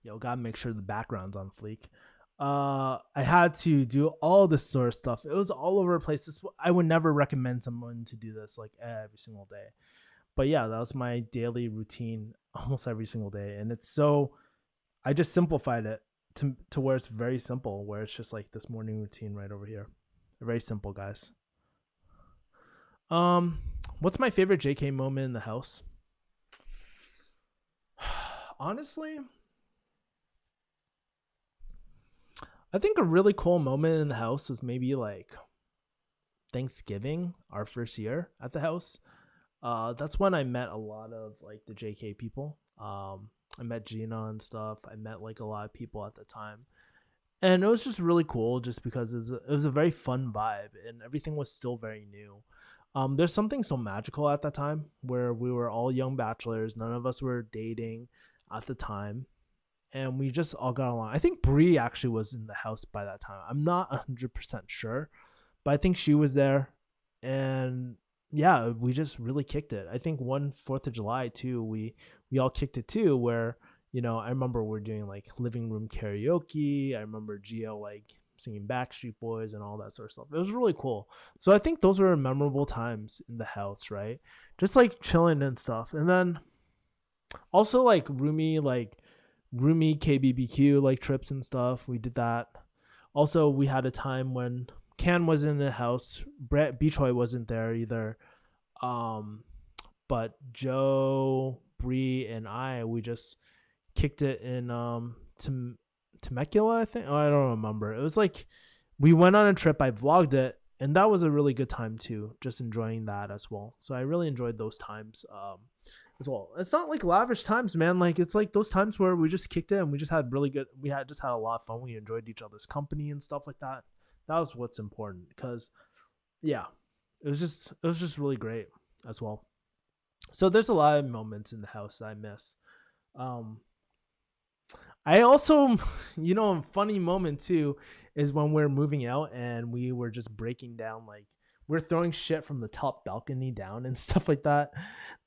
[SPEAKER 1] Yo, gotta make sure the background's on fleek. I had to do all this sort of stuff. It was all over the place. I would never recommend someone to do this like every single day. But yeah, that was my daily routine almost every single day. And it's so I just simplified it to where it's very simple, where it's just like this morning routine right over here. Very simple, guys. Um, what's my favorite JK moment in the house? Honestly, I think a really cool moment in the house was maybe like Thanksgiving, our first year at the house. That's when I met a lot of like the JK people. I met Gina and stuff. I met like a lot of people at the time, and it was just really cool, just because it was a very fun vibe, and everything was still very new. There's something so magical at that time where we were all young bachelors. None of us were dating at the time, and we just all got along. I think Bree actually was in the house by that time. I'm not 100% sure, but I think she was there, and yeah, we just really kicked it. I think one Fourth of July too, we all kicked it too. Where I remember we're doing like living room karaoke. I remember Gio like singing Backstreet Boys and all that sort of stuff. It was really cool. So I think those were memorable times in the house, right? Just like chilling and stuff, and then also like roomie KBBQ like trips and stuff. We did that. Also, we had a time when Can wasn't in the house. Brett Beachoy wasn't there either. Um, but Joe, Bree, and we just kicked it in Temecula, I think. Oh, I don't remember. It was like we went on a trip. I vlogged it, and that was a really good time too. Just enjoying that as well. So I really enjoyed those times. As well. It's not like lavish times, man. Like it's like those times where we just kicked it and we just had really good. We had just had a lot of fun. We enjoyed each other's company and stuff like that. That was what's important because yeah, it was just really great as well. So there's a lot of moments in the house that I miss. Um, I also, a funny moment too is when we're moving out and we were just breaking down like we're throwing shit from the top balcony down and stuff like that.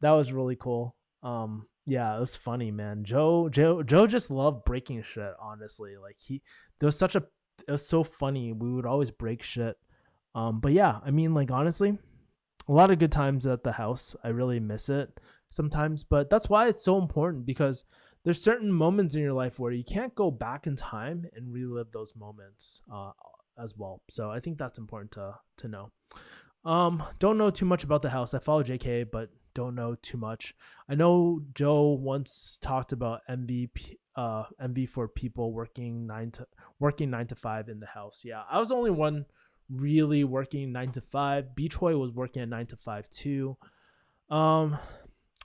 [SPEAKER 1] That was really cool. Yeah, it was funny, man. Joe just loved breaking shit, honestly. Like there was such a it was so funny. We would always break shit. But yeah, I mean like honestly, a lot of good times at the house. I really miss it sometimes, but that's why it's so important because there's certain moments in your life where you can't go back in time and relive those moments as well. So I think that's important to know. Don't know too much about the house. I follow JK, but don't know too much. I know Joe once talked about MV for people working 9 to 5 in the house. Yeah, I was the only one really working 9 to 5. Beachboy was working at 9 to 5 too. Um,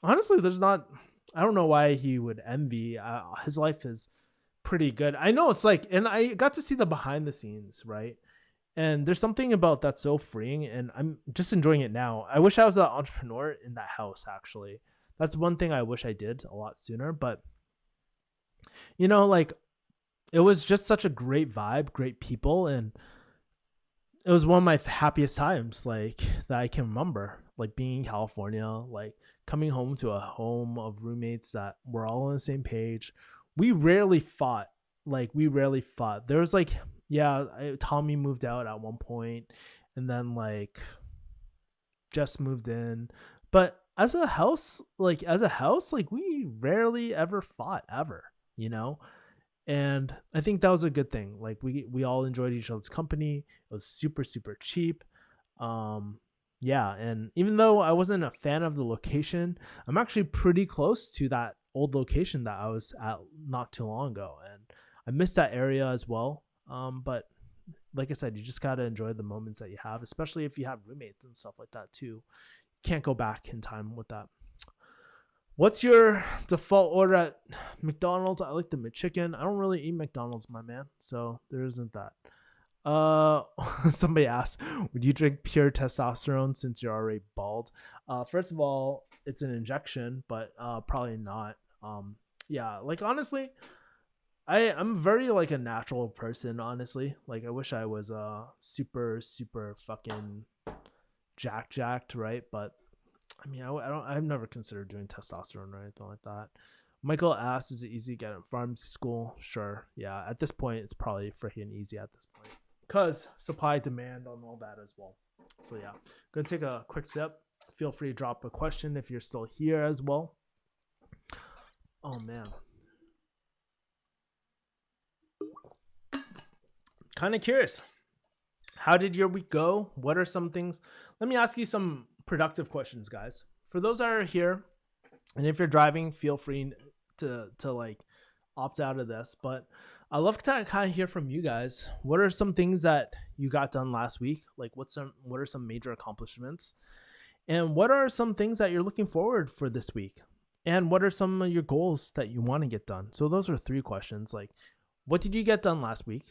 [SPEAKER 1] honestly, there's not. I don't know why he would envy. His life is pretty good. I know it's like, and I got to see the behind the scenes, right? And there's something about that so freeing, and I'm just enjoying it now. I wish I was an entrepreneur in that house. Actually, that's one thing I wish I did a lot sooner. But like it was just such a great vibe, great people, and it was one of my happiest times like that I can remember, like being in California, like coming home to a home of roommates that were all on the same page. We rarely fought. Like we rarely fought. There was like yeah, Tommy moved out at one point, and then like just moved in. But as a house, like we rarely ever fought ever, you know? And I think that was a good thing. Like we all enjoyed each other's company. It was super super cheap. Um, yeah, and even though I wasn't a fan of the location, I'm actually pretty close to that old location that I was at not too long ago, and I miss that area as well. But like I said, you just gotta enjoy the moments that you have, especially if you have roommates and stuff like that too. Can't go back in time with that. What's your default order at McDonald's? I like the McChicken. I don't really eat McDonald's, my man, so there isn't that. Uh, somebody asked, would you drink pure testosterone since you're already bald? First of all, it's an injection, but probably not. Yeah, like honestly, I'm very like a natural person, honestly. Like I wish I was super fucking jacked, right? But I mean, I've never considered doing testosterone or anything like that. Michael asked, is it easy to get in pharmacy school? Sure. Yeah. At this point, it's probably freaking easy at this point because supply, demand, and all that as well. So yeah, gonna take a quick sip. Feel free to drop a question if you're still here as well. Oh man, kind of curious. How did your week go? What are some things? Let me ask you some productive questions, guys. For those that are here, and if you're driving, feel free to like opt out of this. But I love to kind of hear from you guys. What are some things that you got done last week? Like what are some major accomplishments? And what are some things that you're looking forward for this week? And what are some of your goals that you want to get done? So those are 3 questions. Like, what did you get done last week?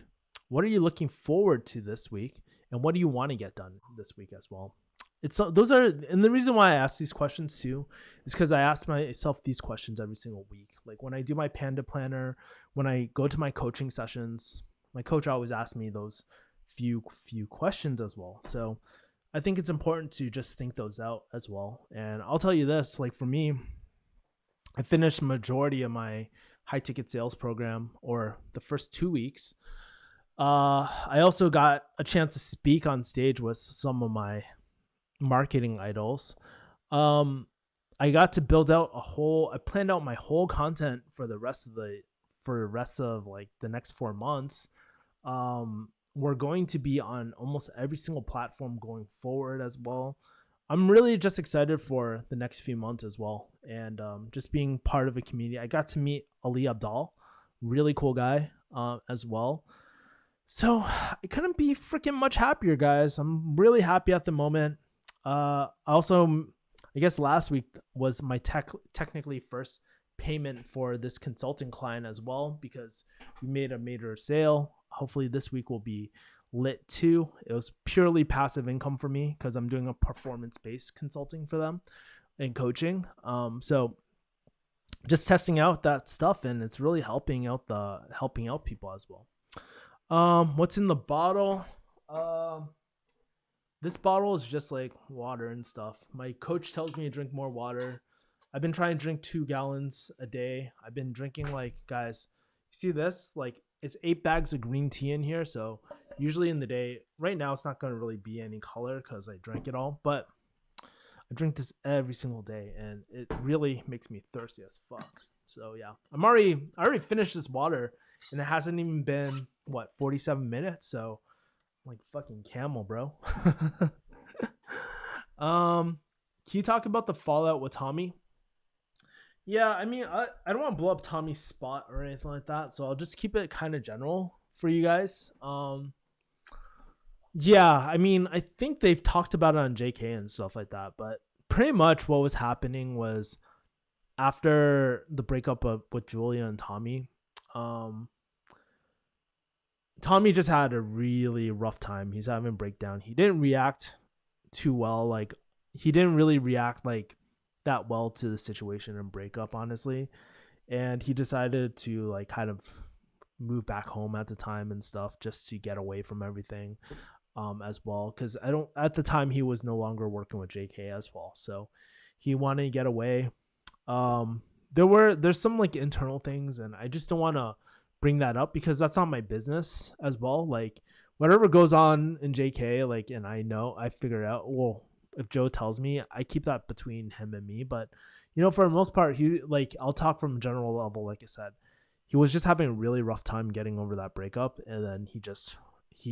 [SPEAKER 1] What are you looking forward to this week? And what do you want to get done this week as well? Those are, and the reason why I ask these questions too is because I ask myself these questions every single week. Like when I do my Panda Planner, when I go to my coaching sessions, my coach always asks me those few questions as well. So I think it's important to just think those out as well. And I'll tell you this, like for me, I finished majority of my high ticket sales program, or the first 2 weeks. I also got a chance to speak on stage with some of my marketing idols. Um, I got to build out I planned out my whole content for the rest of like the next 4 months. We're going to be on almost every single platform going forward as well. I'm really just excited for the next few months as well. And just being part of a community. I got to meet Ali Abdal, really cool guy as well. So I couldn't be freaking much happier, guys. I'm really happy at the moment. Also, I guess last week was my technically first payment for this consulting client as well, because we made a major sale. Hopefully this week will be lit too. It was purely passive income for me because I'm doing a performance-based consulting for them and coaching. So just testing out that stuff, and it's really helping out people as well. What's in the bottle? This bottle is just like water and stuff. My coach tells me to drink more water. I've been trying to drink 2 gallons a day. I've been drinking, like, guys, you see this? Like, it's 8 bags of green tea in here. So usually in the day, right now, it's not going to really be any color because I drank it all. But I drink this every single day, and it really makes me thirsty as fuck. So yeah, I already finished this water, and it hasn't even been 47 minutes. So I'm like fucking camel, bro. Can you talk about the fallout with Tommy? Yeah, I mean, I don't want to blow up Tommy's spot or anything like that, so I'll just keep it kind of general for you guys. Yeah, I mean, I think they've talked about it on JK and stuff like that, but pretty much what was happening was after the breakup with Julia and Tommy, Tommy just had a really rough time. He's having a breakdown. He didn't react too well. Like, he didn't really react like that well to the situation and breakup, honestly. And he decided to like kind of move back home at the time and stuff just to get away from everything as well. Because at the time he was no longer working with JK as well. So he wanted to get away. There's some like internal things, and I just don't want to bring that up because that's not my business as well. Like whatever goes on in JK, like, and I figure it out. Well, if Joe tells me, I keep that between him and me. But for the most part, I'll talk from a general level. Like I said, he was just having a really rough time getting over that breakup, and then he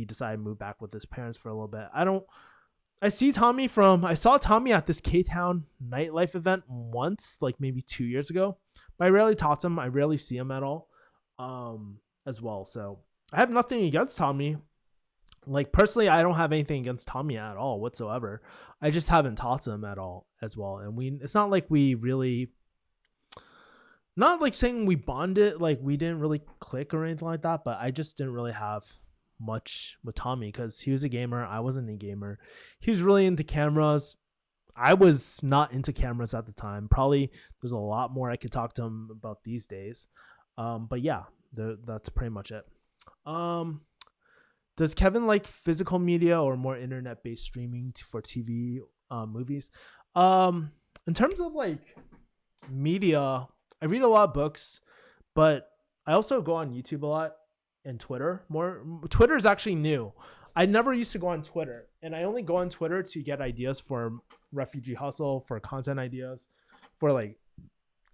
[SPEAKER 1] decided to move back with his parents for a little bit. I saw Tommy at this K-Town nightlife event once, like maybe 2 years ago, but I rarely talk to him. I rarely see him at all, as well. So I have nothing against Tommy. Like personally, I don't have anything against Tommy at all whatsoever. I just haven't talked to him at all as well. And it's not like we really not like saying we bonded, like we didn't really click or anything like that, but I just didn't really have much with Tommy because he was a gamer. I wasn't a gamer. He was really into cameras. I was not into cameras at the time. Probably there's a lot more I could talk to him about these days. But yeah, that's pretty much it. Um, does Kevin like physical media or more internet based streaming for TV movies? In terms of like media, I read a lot of books, but I also go on YouTube a lot and Twitter more. Twitter is actually new. I never used to go on Twitter, and I only go on Twitter to get ideas for Refugee Hustle, for content ideas, for like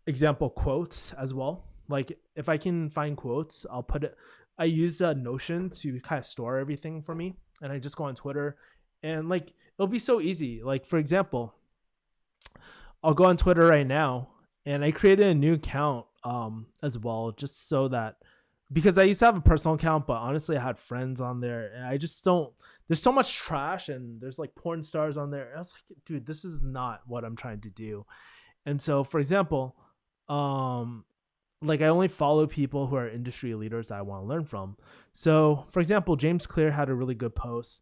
[SPEAKER 1] example quotes as well. Like if I can find quotes, I'll put it. I use Notion to kind of store everything for me, and I just go on Twitter, and like it'll be so easy. Like for example, I'll go on Twitter right now, and I created a new account as well, just so that because I used to have a personal account, but honestly, I had friends on there, and I just don't. There's so much trash, and there's like porn stars on there. I was like, dude, this is not what I'm trying to do. And so, for example, um, like I only follow people who are industry leaders that I want to learn from. So, for example, James Clear had a really good post.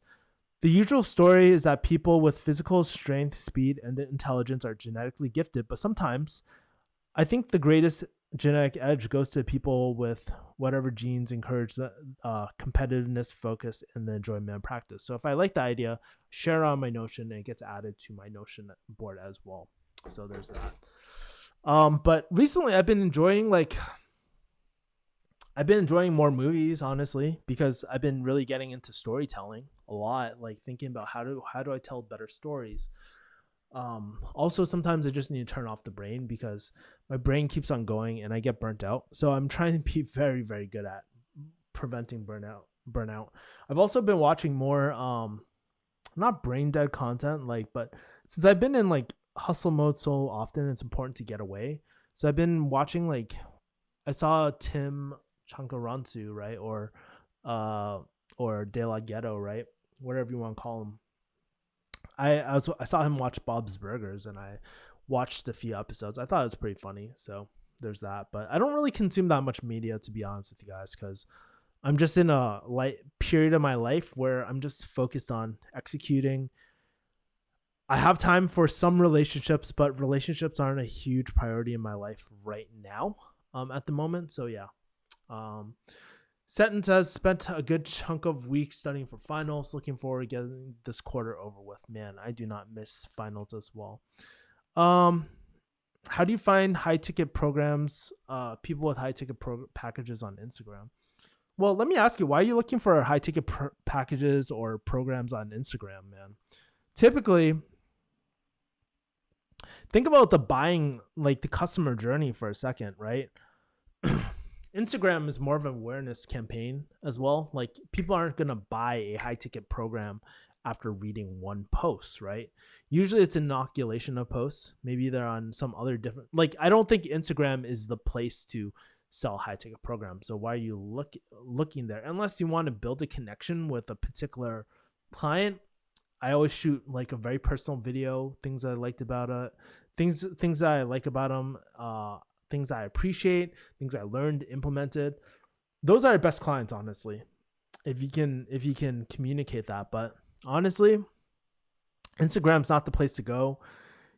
[SPEAKER 1] The usual story is that people with physical strength, speed, and intelligence are genetically gifted, but sometimes I think the greatest genetic edge goes to people with whatever genes encourage the competitiveness, focus, and the enjoyment of practice. So if I like the idea, share on my Notion, and it gets added to my Notion board as well. So there's that. But recently I've been enjoying more movies, honestly, because I've been really getting into storytelling a lot, like thinking about how do I tell better stories. Also sometimes I just need to turn off the brain because my brain keeps on going and I get burnt out. So I'm trying to be very, very good at preventing burnout. I've also been watching more not brain dead content, like, but since I've been in like hustle mode so often, it's important to get away. So I've been watching like I saw Tim Chankaransu, right? Or De La Ghetto, right? Whatever you want to call him. I saw him watch Bob's Burgers, and I watched a few episodes. I thought it was pretty funny. So there's that. But I don't really consume that much media, to be honest with you guys, because I'm just in a light period of my life where I'm just focused on executing. I have time for some relationships, but relationships aren't a huge priority in my life right now, at the moment. So yeah. Seton says, spent a good chunk of weeks studying for finals. Looking forward to getting this quarter over with. Man, I do not miss finals as well. How do you find high ticket programs, people with high ticket packages on Instagram? Well, let me ask you, why are you looking for high ticket packages or programs on Instagram, man? Typically, think about the buying, like the customer journey for a second, right? Instagram is more of an awareness campaign as well. Like people aren't going to buy a high ticket program after reading one post, right? Usually it's inoculation of posts. Maybe they're on some other different, like I don't think Instagram is the place to sell high ticket programs. So why are you looking there? Unless you want to build a connection with a particular client. I always shoot like a very personal video, things I liked about it, things that I like about them, things I appreciate, things I learned, implemented. Those are your best clients, honestly. If you can communicate that. But honestly, Instagram's not the place to go.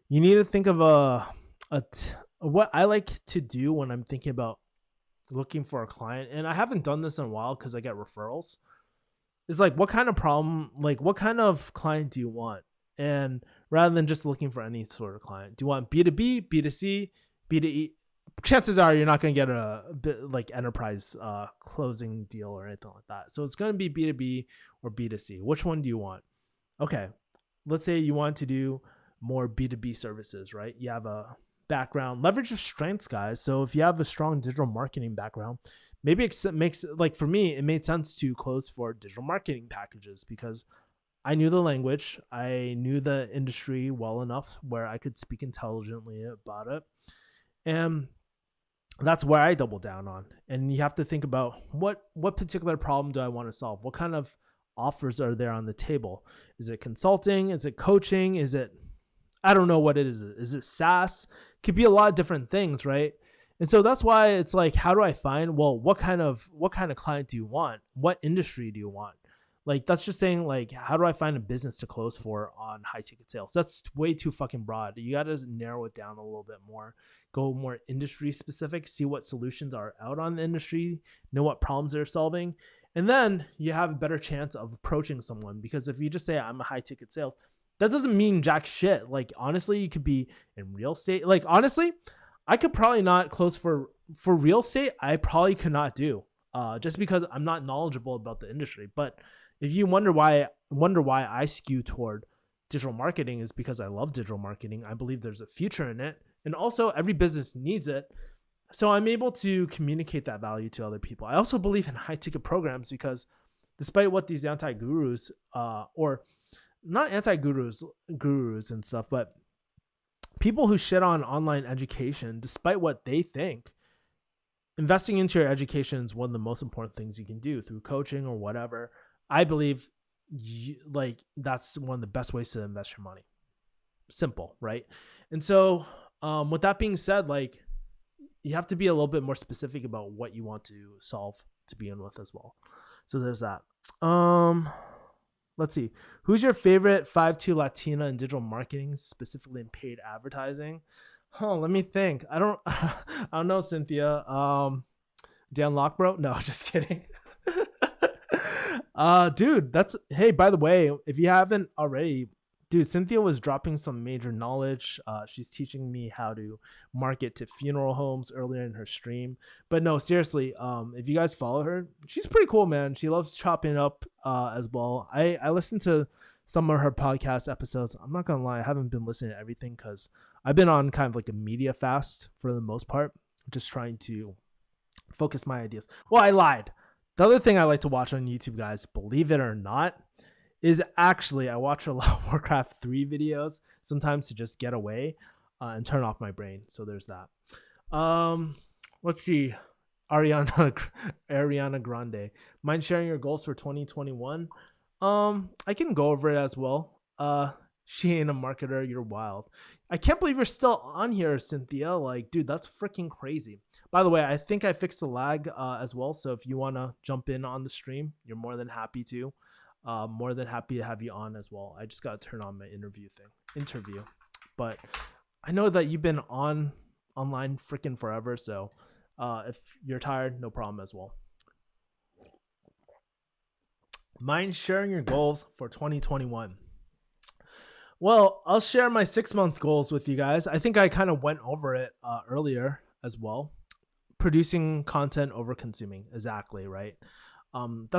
[SPEAKER 1] You need to think of what I like to do when I'm thinking about looking for a client. And I haven't done this in a while because I get referrals. It's like, what kind of problem, like what kind of client do you want? And rather than just looking for any sort of client, do you want B2B, B2C, B2E? Chances are you're not going to get a bit like enterprise closing deal or anything like that. So it's going to be B2B or B2C. Which one do you want? Okay. Let's say you want to do more B2B services, right? You have a background, leverage your strengths, guys. So if you have a strong digital marketing background, maybe it makes, like for me, it made sense to close for digital marketing packages because I knew the language. I knew the industry well enough where I could speak intelligently about it. And that's where I double down on. And you have to think about what particular problem do I want to solve? What kind of offers are there on the table? Is it consulting? Is it coaching? Is it, I don't know what it is. Is it SaaS? Could be a lot of different things, right? And so that's why it's like, how do I find, well, what kind of client do you want? What industry do you want? Like, that's just saying, like, how do I find a business to close for on high ticket sales? That's way too fucking broad. You got to narrow it down a little bit more, go more industry specific, see what solutions are out on the industry, know what problems they're solving. And then you have a better chance of approaching someone. Because if you just say, I'm a high ticket sales, that doesn't mean jack shit. Like, honestly, you could be in real estate. Like, honestly, I could probably not close for real estate. I probably could not do, just because I'm not knowledgeable about the industry. But if you wonder why I skew toward digital marketing, is because I love digital marketing. I believe there's a future in it, and also every business needs it. So I'm able to communicate that value to other people. I also believe in high ticket programs because despite what these anti-gurus, or not anti-gurus and stuff, but people who shit on online education, despite what they think, investing into your education is one of the most important things you can do through coaching or whatever. I believe that's one of the best ways to invest your money. Simple, right? And so with that being said, like, you have to be a little bit more specific about what you want to solve to begin with as well. So there's that. Let's see. Who's your favorite 5'2" Latina in digital marketing, specifically in paid advertising? Let me think. I don't know, Cynthia. Dan Lockbro? No, just kidding. Dude, hey, by the way, if you haven't already, dude, Cynthia was dropping some major knowledge. She's teaching me how to market to funeral homes earlier in her stream. But no, seriously, if you guys follow her, she's pretty cool, man. She loves chopping up as well. I listened to some of her podcast episodes. I'm not gonna lie, I haven't been listening to everything because I've been on kind of like a media fast for the most part, just trying to focus my ideas. Well, I lied. The other thing I like to watch on YouTube, guys, believe it or not, is actually I watch a lot of Warcraft 3 videos sometimes to just get away and turn off my brain. So there's that. Let's see. Ariana Grande. Mind sharing your goals for 2021? I can go over it as well. She ain't a marketer. You're wild. I can't believe you're still on here, Cynthia. Like, dude, that's freaking crazy. By the way, I think I fixed the lag as well. So if you want to jump in on the stream, you're more than happy to. More than happy to have you on as well. I just got to turn on my interview. But I know that you've been online freaking forever. So if you're tired, no problem as well. Mind sharing your goals for 2021? Well, I'll share my 6-month goals with you guys. I think I kind of went over it earlier as well. Producing content over consuming. Exactly, right? I'm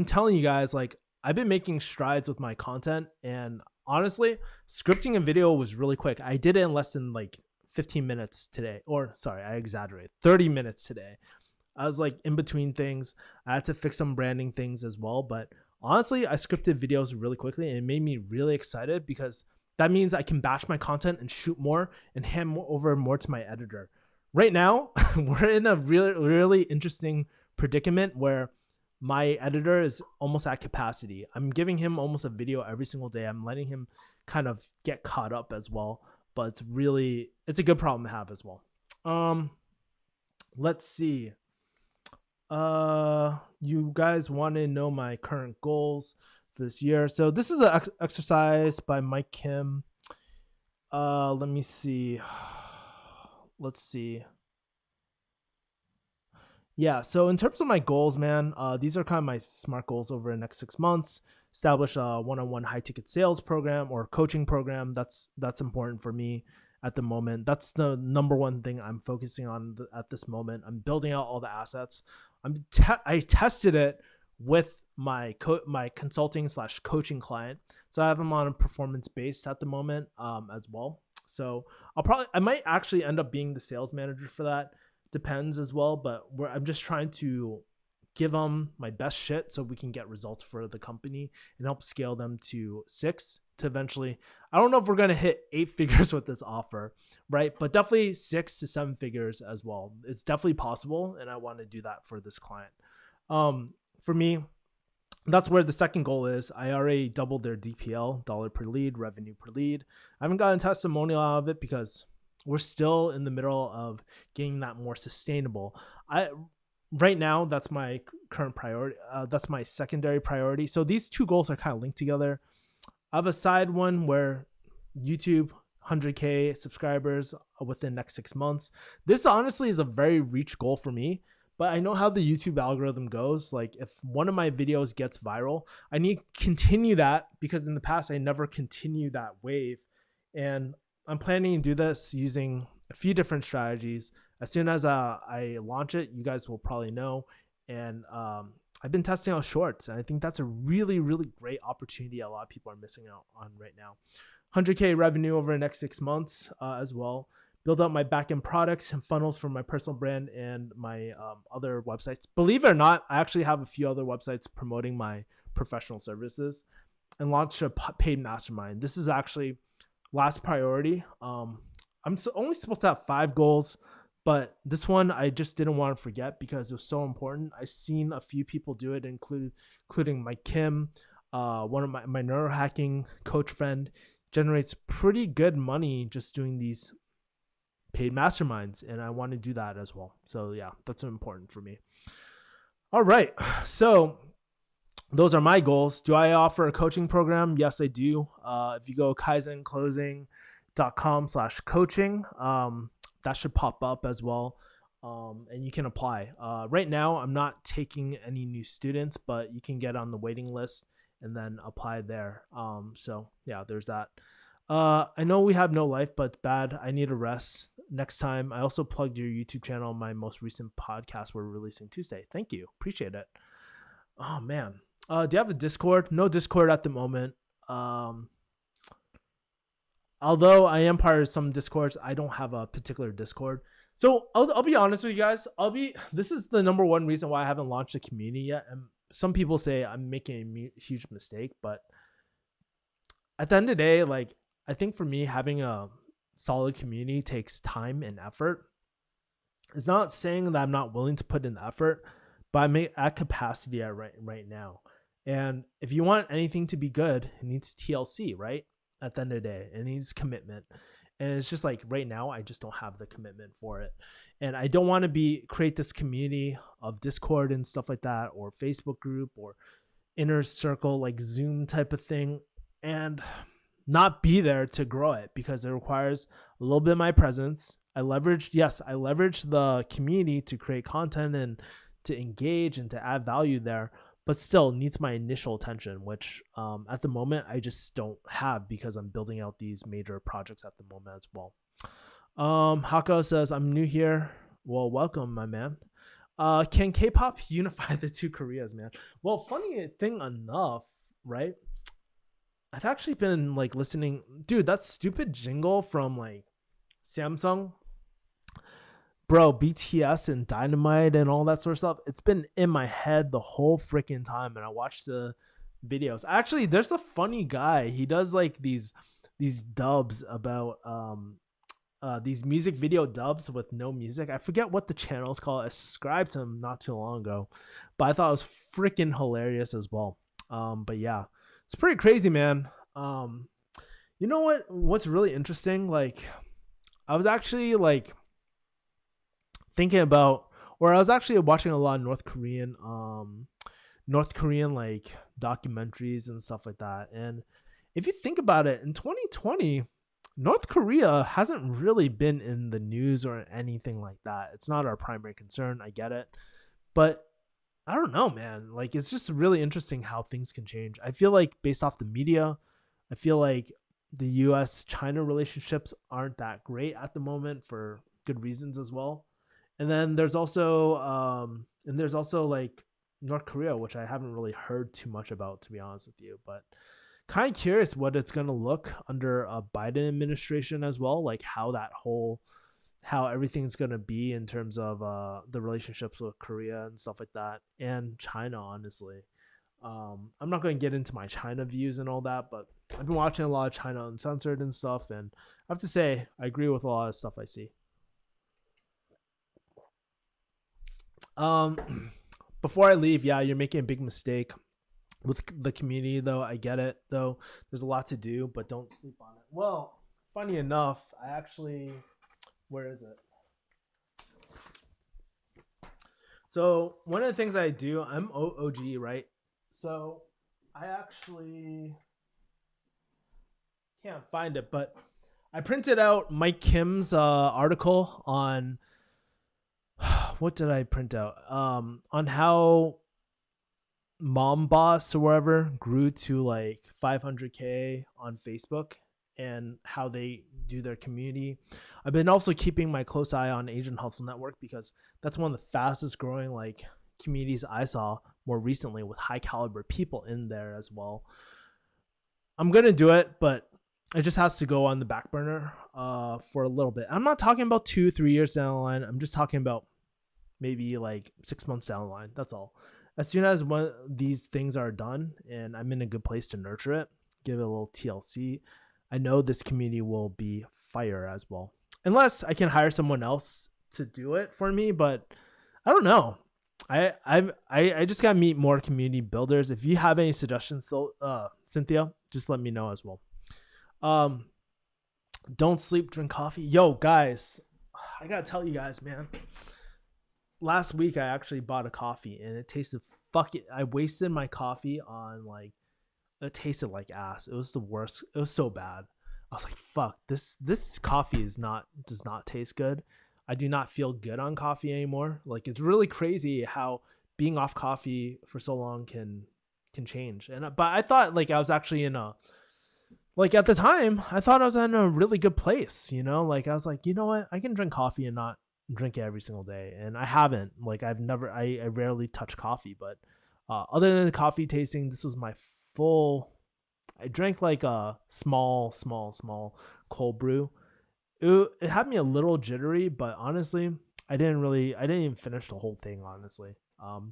[SPEAKER 1] telling you guys, like, I've been making strides with my content, and honestly, scripting a video was really quick. I did it in less than like 15 minutes today. Or sorry, I exaggerate. 30 minutes today. I was like in between things. I had to fix some branding things as well, but honestly, I scripted videos really quickly, and it made me really excited because that means I can batch my content and shoot more and hand over more to my editor. Right now, we're in a really, really interesting predicament where my editor is almost at capacity. I'm giving him almost a video every single day. I'm letting him kind of get caught up as well, but it's a good problem to have as well. Let's see. You guys want to know my current goals for this year. So this is an exercise by Mike Kim. Let me see. Let's see. Yeah, so in terms of my goals, man, these are kind of my SMART goals over the next 6 months. Establish a one-on-one high-ticket sales program or coaching program. That's important for me at the moment. That's the number one thing I'm focusing on at this moment. I'm building out all the assets. I tested it with my consulting / coaching client, so I have them on a performance based at the moment as well. So I might actually end up being the sales manager for that. Depends as well, but I'm just trying to give them my best shit so we can get results for the company and help scale them to 6 to eventually. I don't know if we're going to hit 8 figures with this offer, right? But definitely 6 to 7 figures as well. It's definitely possible, and I want to do that for this client. For me, that's where the second goal is. I already doubled their DPL, dollar per lead, revenue per lead. I haven't gotten a testimonial out of it because we're still in the middle of getting that more sustainable. I right now that's my current priority. That's my secondary priority. So these two goals are kind of linked together. I have a side one where YouTube 100K subscribers within the next 6 months. This honestly is a very reach goal for me, but I know how the YouTube algorithm goes. Like if one of my videos gets viral, I need to continue that because in the past I never continued that wave. And I'm planning to do this using a few different strategies. As soon as I launch it, you guys will probably know. And I've been testing out shorts, and I think that's a really, really great opportunity a lot of people are missing out on right now. 100K revenue over the next 6 months as well. Build out my backend products and funnels for my personal brand and my other websites. Believe it or not, I actually have a few other websites promoting my professional services, and launch a paid mastermind. This is actually last priority. I'm only supposed to have 5 goals, but this one I just didn't want to forget because it was so important. I've seen a few people do it, including Mike Kim, one of my neurohacking coach friend, generates pretty good money just doing these paid masterminds, and I want to do that as well. So yeah, that's important for me. All right, so those are my goals. Do I offer a coaching program? Yes, I do. If you go kaizenclosing.com/coaching, that should pop up as well. And you can apply. Right now, I'm not taking any new students, but you can get on the waiting list and then apply there. So yeah, there's that. I know we have no life, but it's bad. I need a rest next time. I also plugged your YouTube channel on my most recent podcast we're releasing Tuesday. Thank you. Appreciate it. Oh man. Do you have a Discord? No Discord at the moment. Although I am part of some Discords, I don't have a particular Discord. So I'll be honest with you guys. This is the number one reason why I haven't launched a community yet. And some people say I'm making a huge mistake, but at the end of the day, like I think for me, having a solid community takes time and effort. It's not saying that I'm not willing to put in the effort, but I'm at capacity right now. And if you want anything to be good, it needs TLC, right? At the end of the day, it needs commitment. And it's just like right now, I just don't have the commitment for it. And I don't want to create this community of Discord and stuff like that, or Facebook group or inner circle, like Zoom type of thing, and not be there to grow it because it requires a little bit of my presence. I leveraged the community to create content and to engage and to add value there, but still needs my initial attention, which at the moment I just don't have because I'm building out these major projects at the moment as well. Hako says, I'm new here. Well, welcome, my man. Can K-pop unify the two Koreas, man? Well, funny thing enough, right? I've actually been like listening, dude, that stupid jingle from like Samsung, bro, BTS and Dynamite and all that sort of stuff. It's been in my head the whole freaking time, and I watched the videos. Actually, there's a funny guy. He does like these dubs about these music video dubs with no music. I forget what the channel is called. I subscribed to him not too long ago, but I thought it was freaking hilarious as well. But yeah, it's pretty crazy, man. You know what's really interesting? Like, I was actually like thinking about, or I was actually watching a lot of North Korean like documentaries and stuff like that. And if you think about it, in 2020, North Korea hasn't really been in the news or anything like that. It's not our primary concern. I get it. But I don't know, man. Like, it's just really interesting how things can change. I feel like based off the media, I feel like the US-China relationships aren't that great at the moment for good reasons as well. And then there's also like North Korea, which I haven't really heard too much about, to be honest with you. But kind of curious what it's going to look under a Biden administration as well, like how everything's going to be in terms of the relationships with Korea and stuff like that, and China, honestly. I'm not going to get into my China views and all that, but I've been watching a lot of China Uncensored and stuff, and I have to say, I agree with a lot of stuff I see. Before I leave, yeah, you're making a big mistake with the community, though. I get it, though. There's a lot to do, but don't sleep on it. Well, funny enough, I actually Where is it? So one of the things I do, I'm OG, right? So I actually can't find it, but I printed out Mike Kim's article on what did I print out? On how Mom Boss or whatever grew to like 500K on Facebook and how they do their community. I've been also keeping my close eye on Asian Hustle Network because that's one of the fastest growing like communities I saw more recently with high caliber people in there as well. I'm gonna do it, but it just has to go on the back burner for a little bit. I'm not talking about 2-3 years down the line. I'm just talking about maybe like 6 months down the line. That's all. As soon as one these things are done and I'm in a good place to nurture it, give it a little TLC, I know this community will be fire as well. Unless I can hire someone else to do it for me, but I don't know. I just gotta meet more community builders. If you have any suggestions, so Cynthia, just let me know as well. Um, don't sleep, drink coffee. Yo, guys, I gotta tell you guys, man. Last week I actually bought a coffee and it tasted fucking. I wasted my coffee on like it tasted like ass. It was the worst. It was so bad. I was like, fuck, this coffee does not taste good. I do not feel good on coffee anymore. Like it's really crazy how being off coffee for so long can change. And but I thought like I was actually in a like at the time I thought I was in a really good place, you know? Like I was like, you know what? I can drink coffee and not drink it every single day. And I haven't. Like I rarely touch coffee, but other than the coffee tasting, this was my full. I drank like a small cold brew. It had me a little jittery, but honestly, I didn't even finish the whole thing, honestly,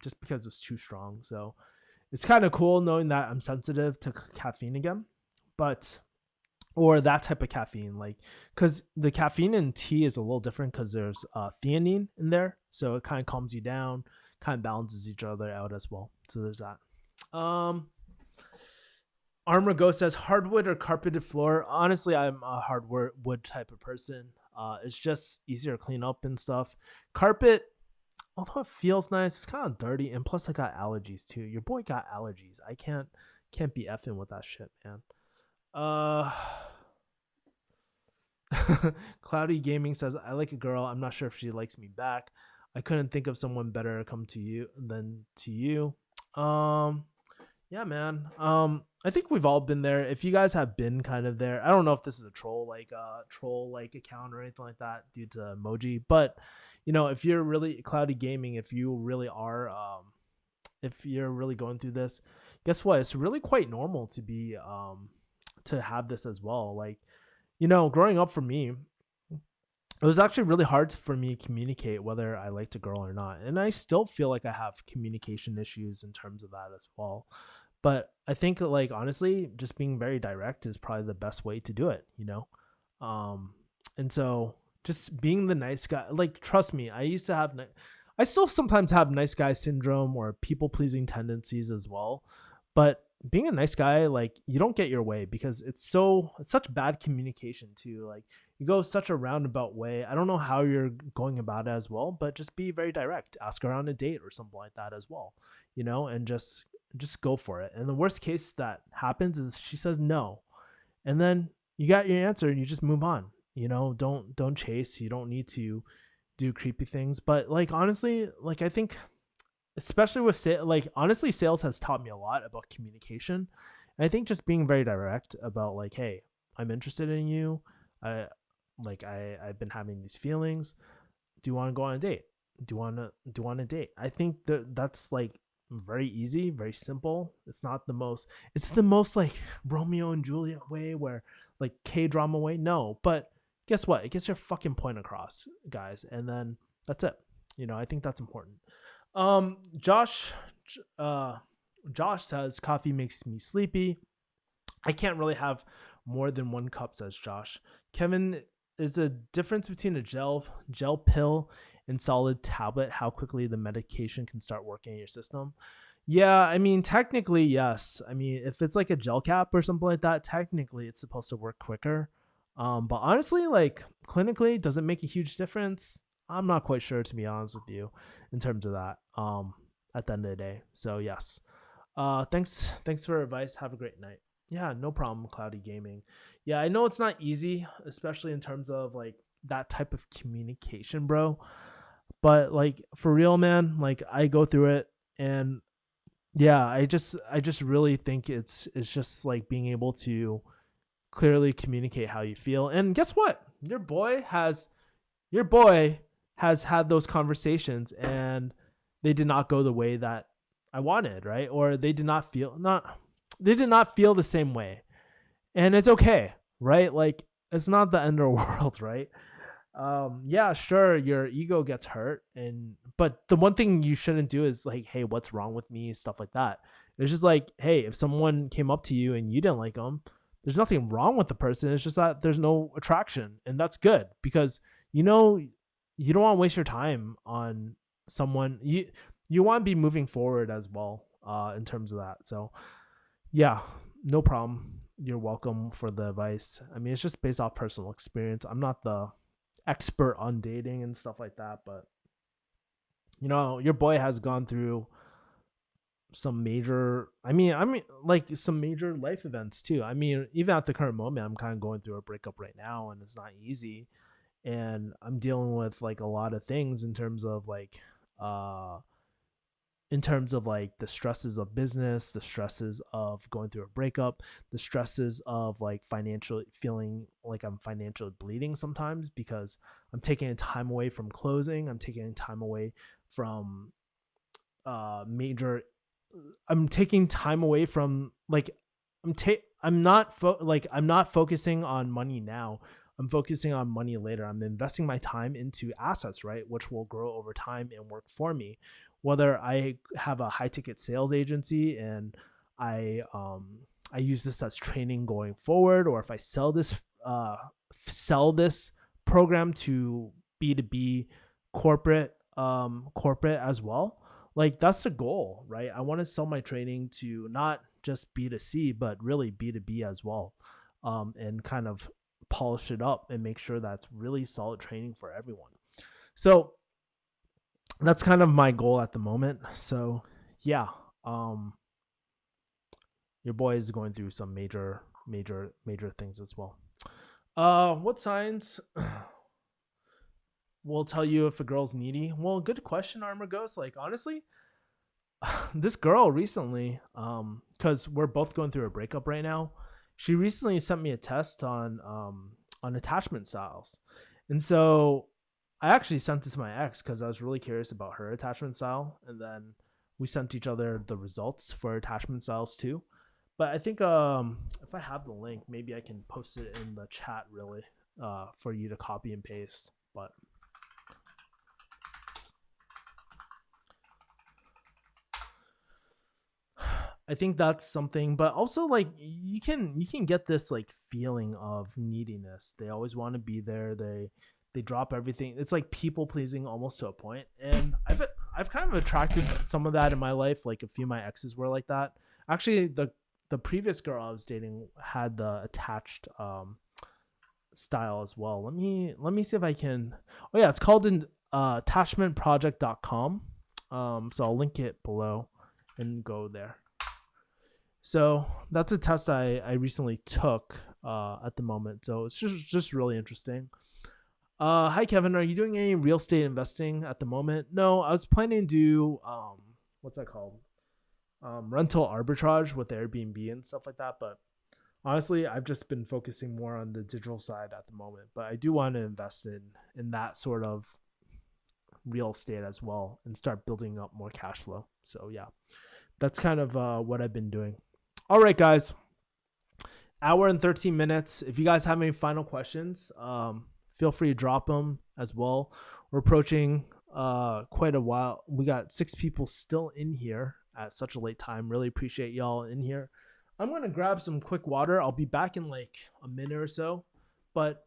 [SPEAKER 1] just because it's too strong. So it's kind of cool knowing that I'm sensitive to caffeine again, but or that type of caffeine, like because the caffeine in tea is a little different because there's theanine in there, so it kind of calms you down, kind of balances each other out as well. So there's that. Armor Ghost says hardwood or carpeted floor. Honestly, I'm a hardwood wood type of person. It's just easier to clean up and stuff. Carpet, although it feels nice, it's kind of dirty, and plus I got allergies too. Your boy got allergies. I can't be effing with that shit, man. Uh, Cloudy Gaming says I like a girl. I'm not sure if she likes me back. I couldn't think of someone better to come to you than to you. Um, yeah, man. I think we've all been there. If you guys have been kind of there, I don't know if this is a troll like account or anything like that due to emoji, but you know, if you're really Cloudy Gaming, if you really are, if you're really going through this, guess what? It's really quite normal to be to have this as well. Like, you know, growing up for me, it was actually really hard for me to communicate whether I liked a girl or not. And I still feel like I have communication issues in terms of that as well. But I think like honestly, just being very direct is probably the best way to do it, you know? And so just being the nice guy, like trust me, I still sometimes have nice guy syndrome or people pleasing tendencies as well. But being a nice guy, like you don't get your way because it's such bad communication too. Like you go such a roundabout way. I don't know how you're going about it as well, but just be very direct. Ask her on a date or something like that as well, you know, and just go for it. And the worst case that happens is she says no, and then you got your answer and you just move on. You know, don't chase. You don't need to do creepy things. But like honestly, like I think especially with like honestly sales has taught me a lot about communication, and I think just being very direct about like, hey, I'm interested in you. I've been having these feelings. Do you want to go on a date? Do you want a date? I think that's like very easy, very simple. It's the most like Romeo and Juliet way where like K-drama way. No, but guess what? It gets your fucking point across, guys. And then that's it. You know, I think that's important. Josh uh Josh says coffee makes me sleepy. I can't really have more than one cup, says Josh. Kevin, is the difference between a gel pill and solid tablet how quickly the medication can start working in your system? Yeah, I mean technically yes. I mean if it's like a gel cap or something like that, technically it's supposed to work quicker. But honestly, like clinically, does it make a huge difference? I'm not quite sure, to be honest with you, in terms of that. At the end of the day. So yes. Thanks for advice. Have a great night. Yeah, no problem, Cloudy Gaming. Yeah, I know it's not easy, especially in terms of like that type of communication, bro. But like for real, man, like I go through it, and yeah, I just really think it's just like being able to clearly communicate how you feel. And guess what? Your boy has had those conversations, and they did not go the way that I wanted, right? Or they did not feel the same way. And it's okay, right? Like it's not the end of the world, right? Yeah, sure, your ego gets hurt, and but the one thing you shouldn't do is like, hey, what's wrong with me, stuff like that. It's just like, hey, if someone came up to you and you didn't like them, there's nothing wrong with the person. It's just that there's no attraction, and that's good, because you know you don't want to waste your time on someone. You want to be moving forward as well, in terms of that. So yeah, no problem. You're welcome for the advice. I mean, it's just based off personal experience. I'm not the expert on dating and stuff like that, but your boy has gone through some major I mean like some major life events too. I mean, even at the current moment, I'm kind of going through a breakup right now, and it's not easy, and I'm dealing with like a lot of things uh in terms of like the stresses of business, the stresses of going through a breakup, the stresses of like financial feeling like I'm financially bleeding sometimes because I'm taking time away from closing, I'm taking time away from major I'm taking time away from like I'm not focusing on money now. I'm focusing on money later. I'm investing my time into assets, right, which will grow over time and work for me. Whether I have a high ticket sales agency and I use this as training going forward, or if I uh sell this program to B2B corporate as well, like that's the goal, right? I want to sell my training to not just B2C, but really B2B as well, and kind of polish it up and make sure that's really solid training for everyone. So that's kind of my goal at the moment. So yeah, um, your boy is going through some major things as well. What signs will tell you if a girl's needy? Well, good question, Armor Ghost. Like honestly, this girl recently, because we're both going through a breakup right now, she recently sent me a test on attachment styles, and so I actually sent it to my ex because I was really curious about her attachment style, and then we sent each other the results for attachment styles too. But I think if I have the link, maybe I can post it in the chat really, for you to copy and paste. But I think that's something, but also like you can get this like feeling of neediness. They always want to be there. They drop everything. It's like people pleasing almost to a point. And I've kind of attracted some of that in my life. Like a few of my exes were like that. Actually, the previous girl I was dating had the attached style as well. Let me see if I can. Oh yeah, it's called in attachmentproject.com. So I'll link it below and go there. So that's a test I recently took at the moment. So it's just really interesting. Hi Kevin, are you doing any real estate investing at the moment? No, I was planning to do what's that called? Rental arbitrage with Airbnb and stuff like that. But honestly, I've just been focusing more on the digital side at the moment. But I do want to invest in that sort of real estate as well and start building up more cash flow. So yeah, that's kind of what I've been doing. All right, guys. Hour and 13 minutes. If you guys have any final questions, feel free to drop them as well. We're approaching quite a while. We got 6 people still in here at such a late time. Really appreciate y'all in here. I'm going to grab some quick water. I'll be back in like a minute or so. But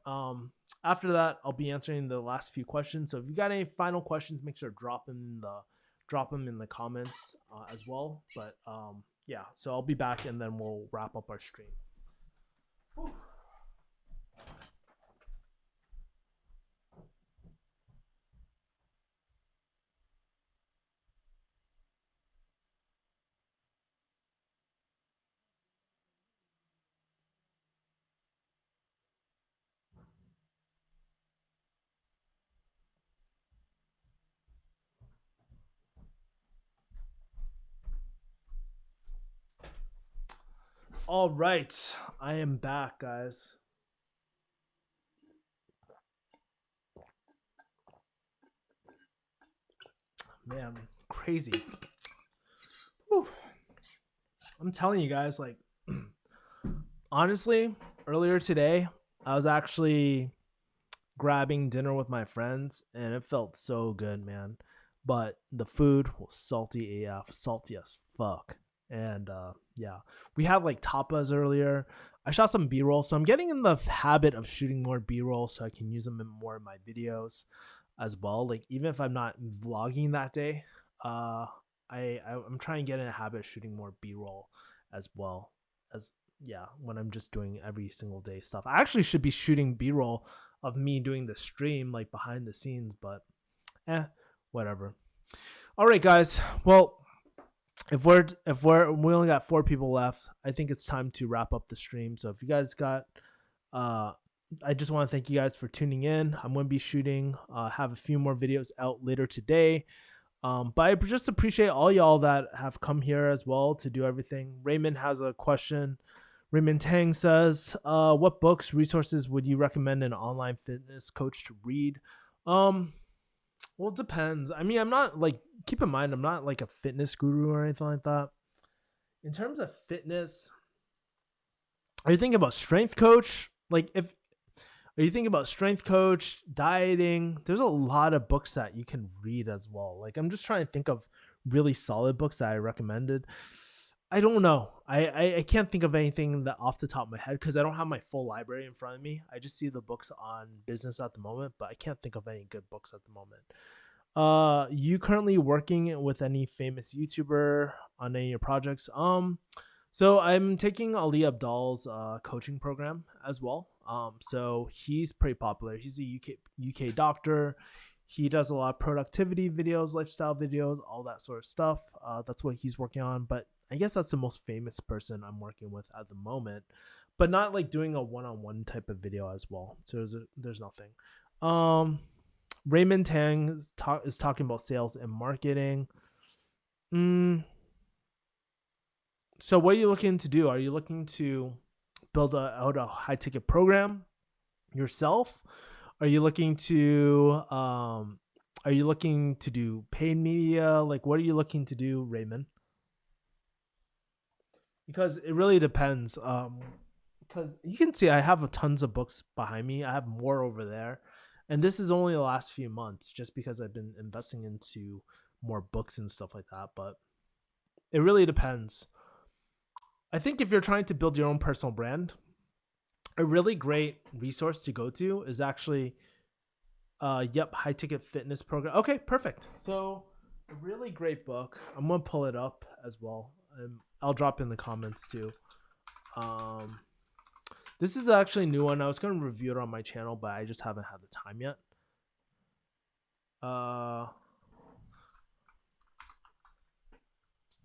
[SPEAKER 1] after that, I'll be answering the last few questions. So if you got any final questions, make sure to drop them in the comments as well. But yeah, so I'll be back and then we'll wrap up our stream. Whew. All right, I am back, guys. Man, crazy. Whew. I'm telling you guys, like, honestly, earlier today, I was actually grabbing dinner with my friends, and it felt so good, man. But the food was salty AF, salty as fuck. And yeah, we had like tapas earlier. I shot some B-roll, so I'm getting in the habit of shooting more B-roll so I can use them in more of my videos as well. Like even if I'm not vlogging that day, uh, I'm trying to get in a habit of shooting more B-roll as well as yeah when I'm just doing every single day stuff. I actually should be shooting B-roll of me doing the stream like behind the scenes, but whatever. All right, guys. Well, if we only got 4 people left, I think it's time to wrap up the stream. So if you guys got uh I just want to thank you guys for tuning in. I'm going to be shooting have a few more videos out later today. But I just appreciate all y'all that have come here as well to do everything. Raymond has a question. Raymond Tang says, what books, resources would you recommend an online fitness coach to read? Um, well, it depends. I mean, I'm not like, keep in mind, I'm not like a fitness guru or anything like that. In terms of fitness, are you thinking about strength coach? Like, if are you thinking about strength coach, dieting? There's a lot of books that you can read as well. Like, I'm just trying to think of really solid books that I recommended. I don't know. I can't think of anything that off the top of my head because I don't have my full library in front of me. I just see the books on business at the moment, but I can't think of any good books at the moment. You currently working with any famous YouTuber on any of your projects? So I'm taking Ali Abdal's coaching program as well. So he's pretty popular. He's a UK doctor. He does a lot of productivity videos, lifestyle videos, all that sort of stuff. That's what he's working on. But I guess that's the most famous person I'm working with at the moment, but not like doing a one-on-one type of video as well. So there's nothing. Um, Raymond Tang is talking about sales and marketing. Mm, so what are you looking to do? Are you looking to build out a high ticket program yourself? Are you looking to do paid media? Like what are you looking to do, Raymond? Because it really depends. Because you can see I have tons of books behind me. I have more over there, and this is only the last few months, just because I've been investing into more books and stuff like that. But it really depends. I think if you're trying to build your own personal brand, a really great resource to go to is actually, high ticket fitness program. Okay, perfect. So a really great book. I'm gonna pull it up as well. I'll drop in the comments too. Um, this is actually a new one. I was going to review it on my channel, but I just haven't had the time yet.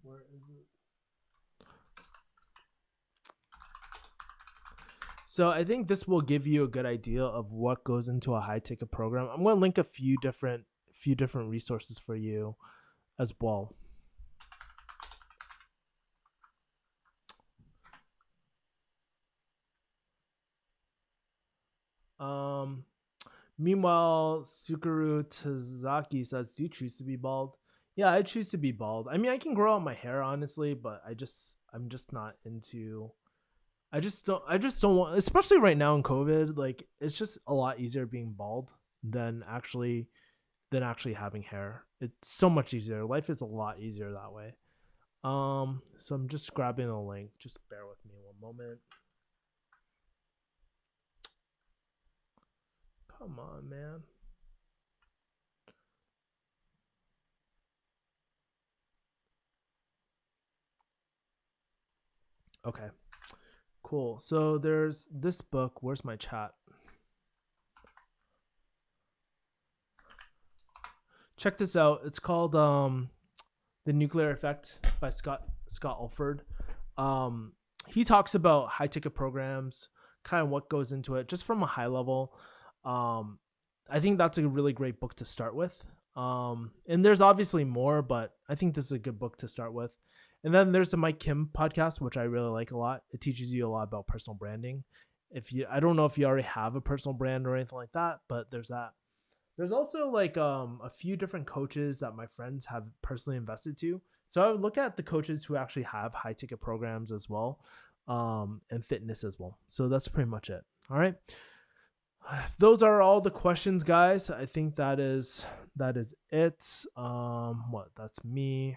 [SPEAKER 1] Where is it? So I think this will give you a good idea of what goes into a high ticket program. I'm going to link a few different resources for you as well. Meanwhile, Sukuru Tazaki says, "Do you choose to be bald?" Yeah, I choose to be bald. I mean, I can grow out my hair honestly, but I'm just not into. I just don't want, especially right now in COVID. Like, it's just a lot easier being bald than actually having hair. It's so much easier. Life is a lot easier that way. So I'm just grabbing a link. Just bear with me one moment. Come on, man. Okay, cool. So there's this book. Where's my chat? Check this out. It's called The Nuclear Effect by Scott Alford. He talks about high ticket programs, kind of what goes into it, just from a high level. Um, I think that's a really great book to start with. And there's obviously more, but I think this is a good book to start with. And then there's the Mike Kim podcast, which I really like a lot. It teaches you a lot about personal branding. I don't know if you already have a personal brand or anything like that, but there's that. There's also like a few different coaches that my friends have personally invested to. So I would look at the coaches who actually have high ticket programs as well, and fitness as well. So that's pretty much it. All right. Those are all the questions, guys. I think that is it. That's me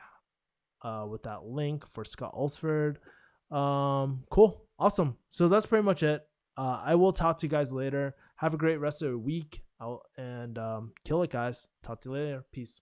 [SPEAKER 1] with that link for Scott Ulsford. Cool. Awesome. So that's pretty much it. I will talk to you guys later. Have a great rest of the week. And kill it, guys. Talk to you later. Peace.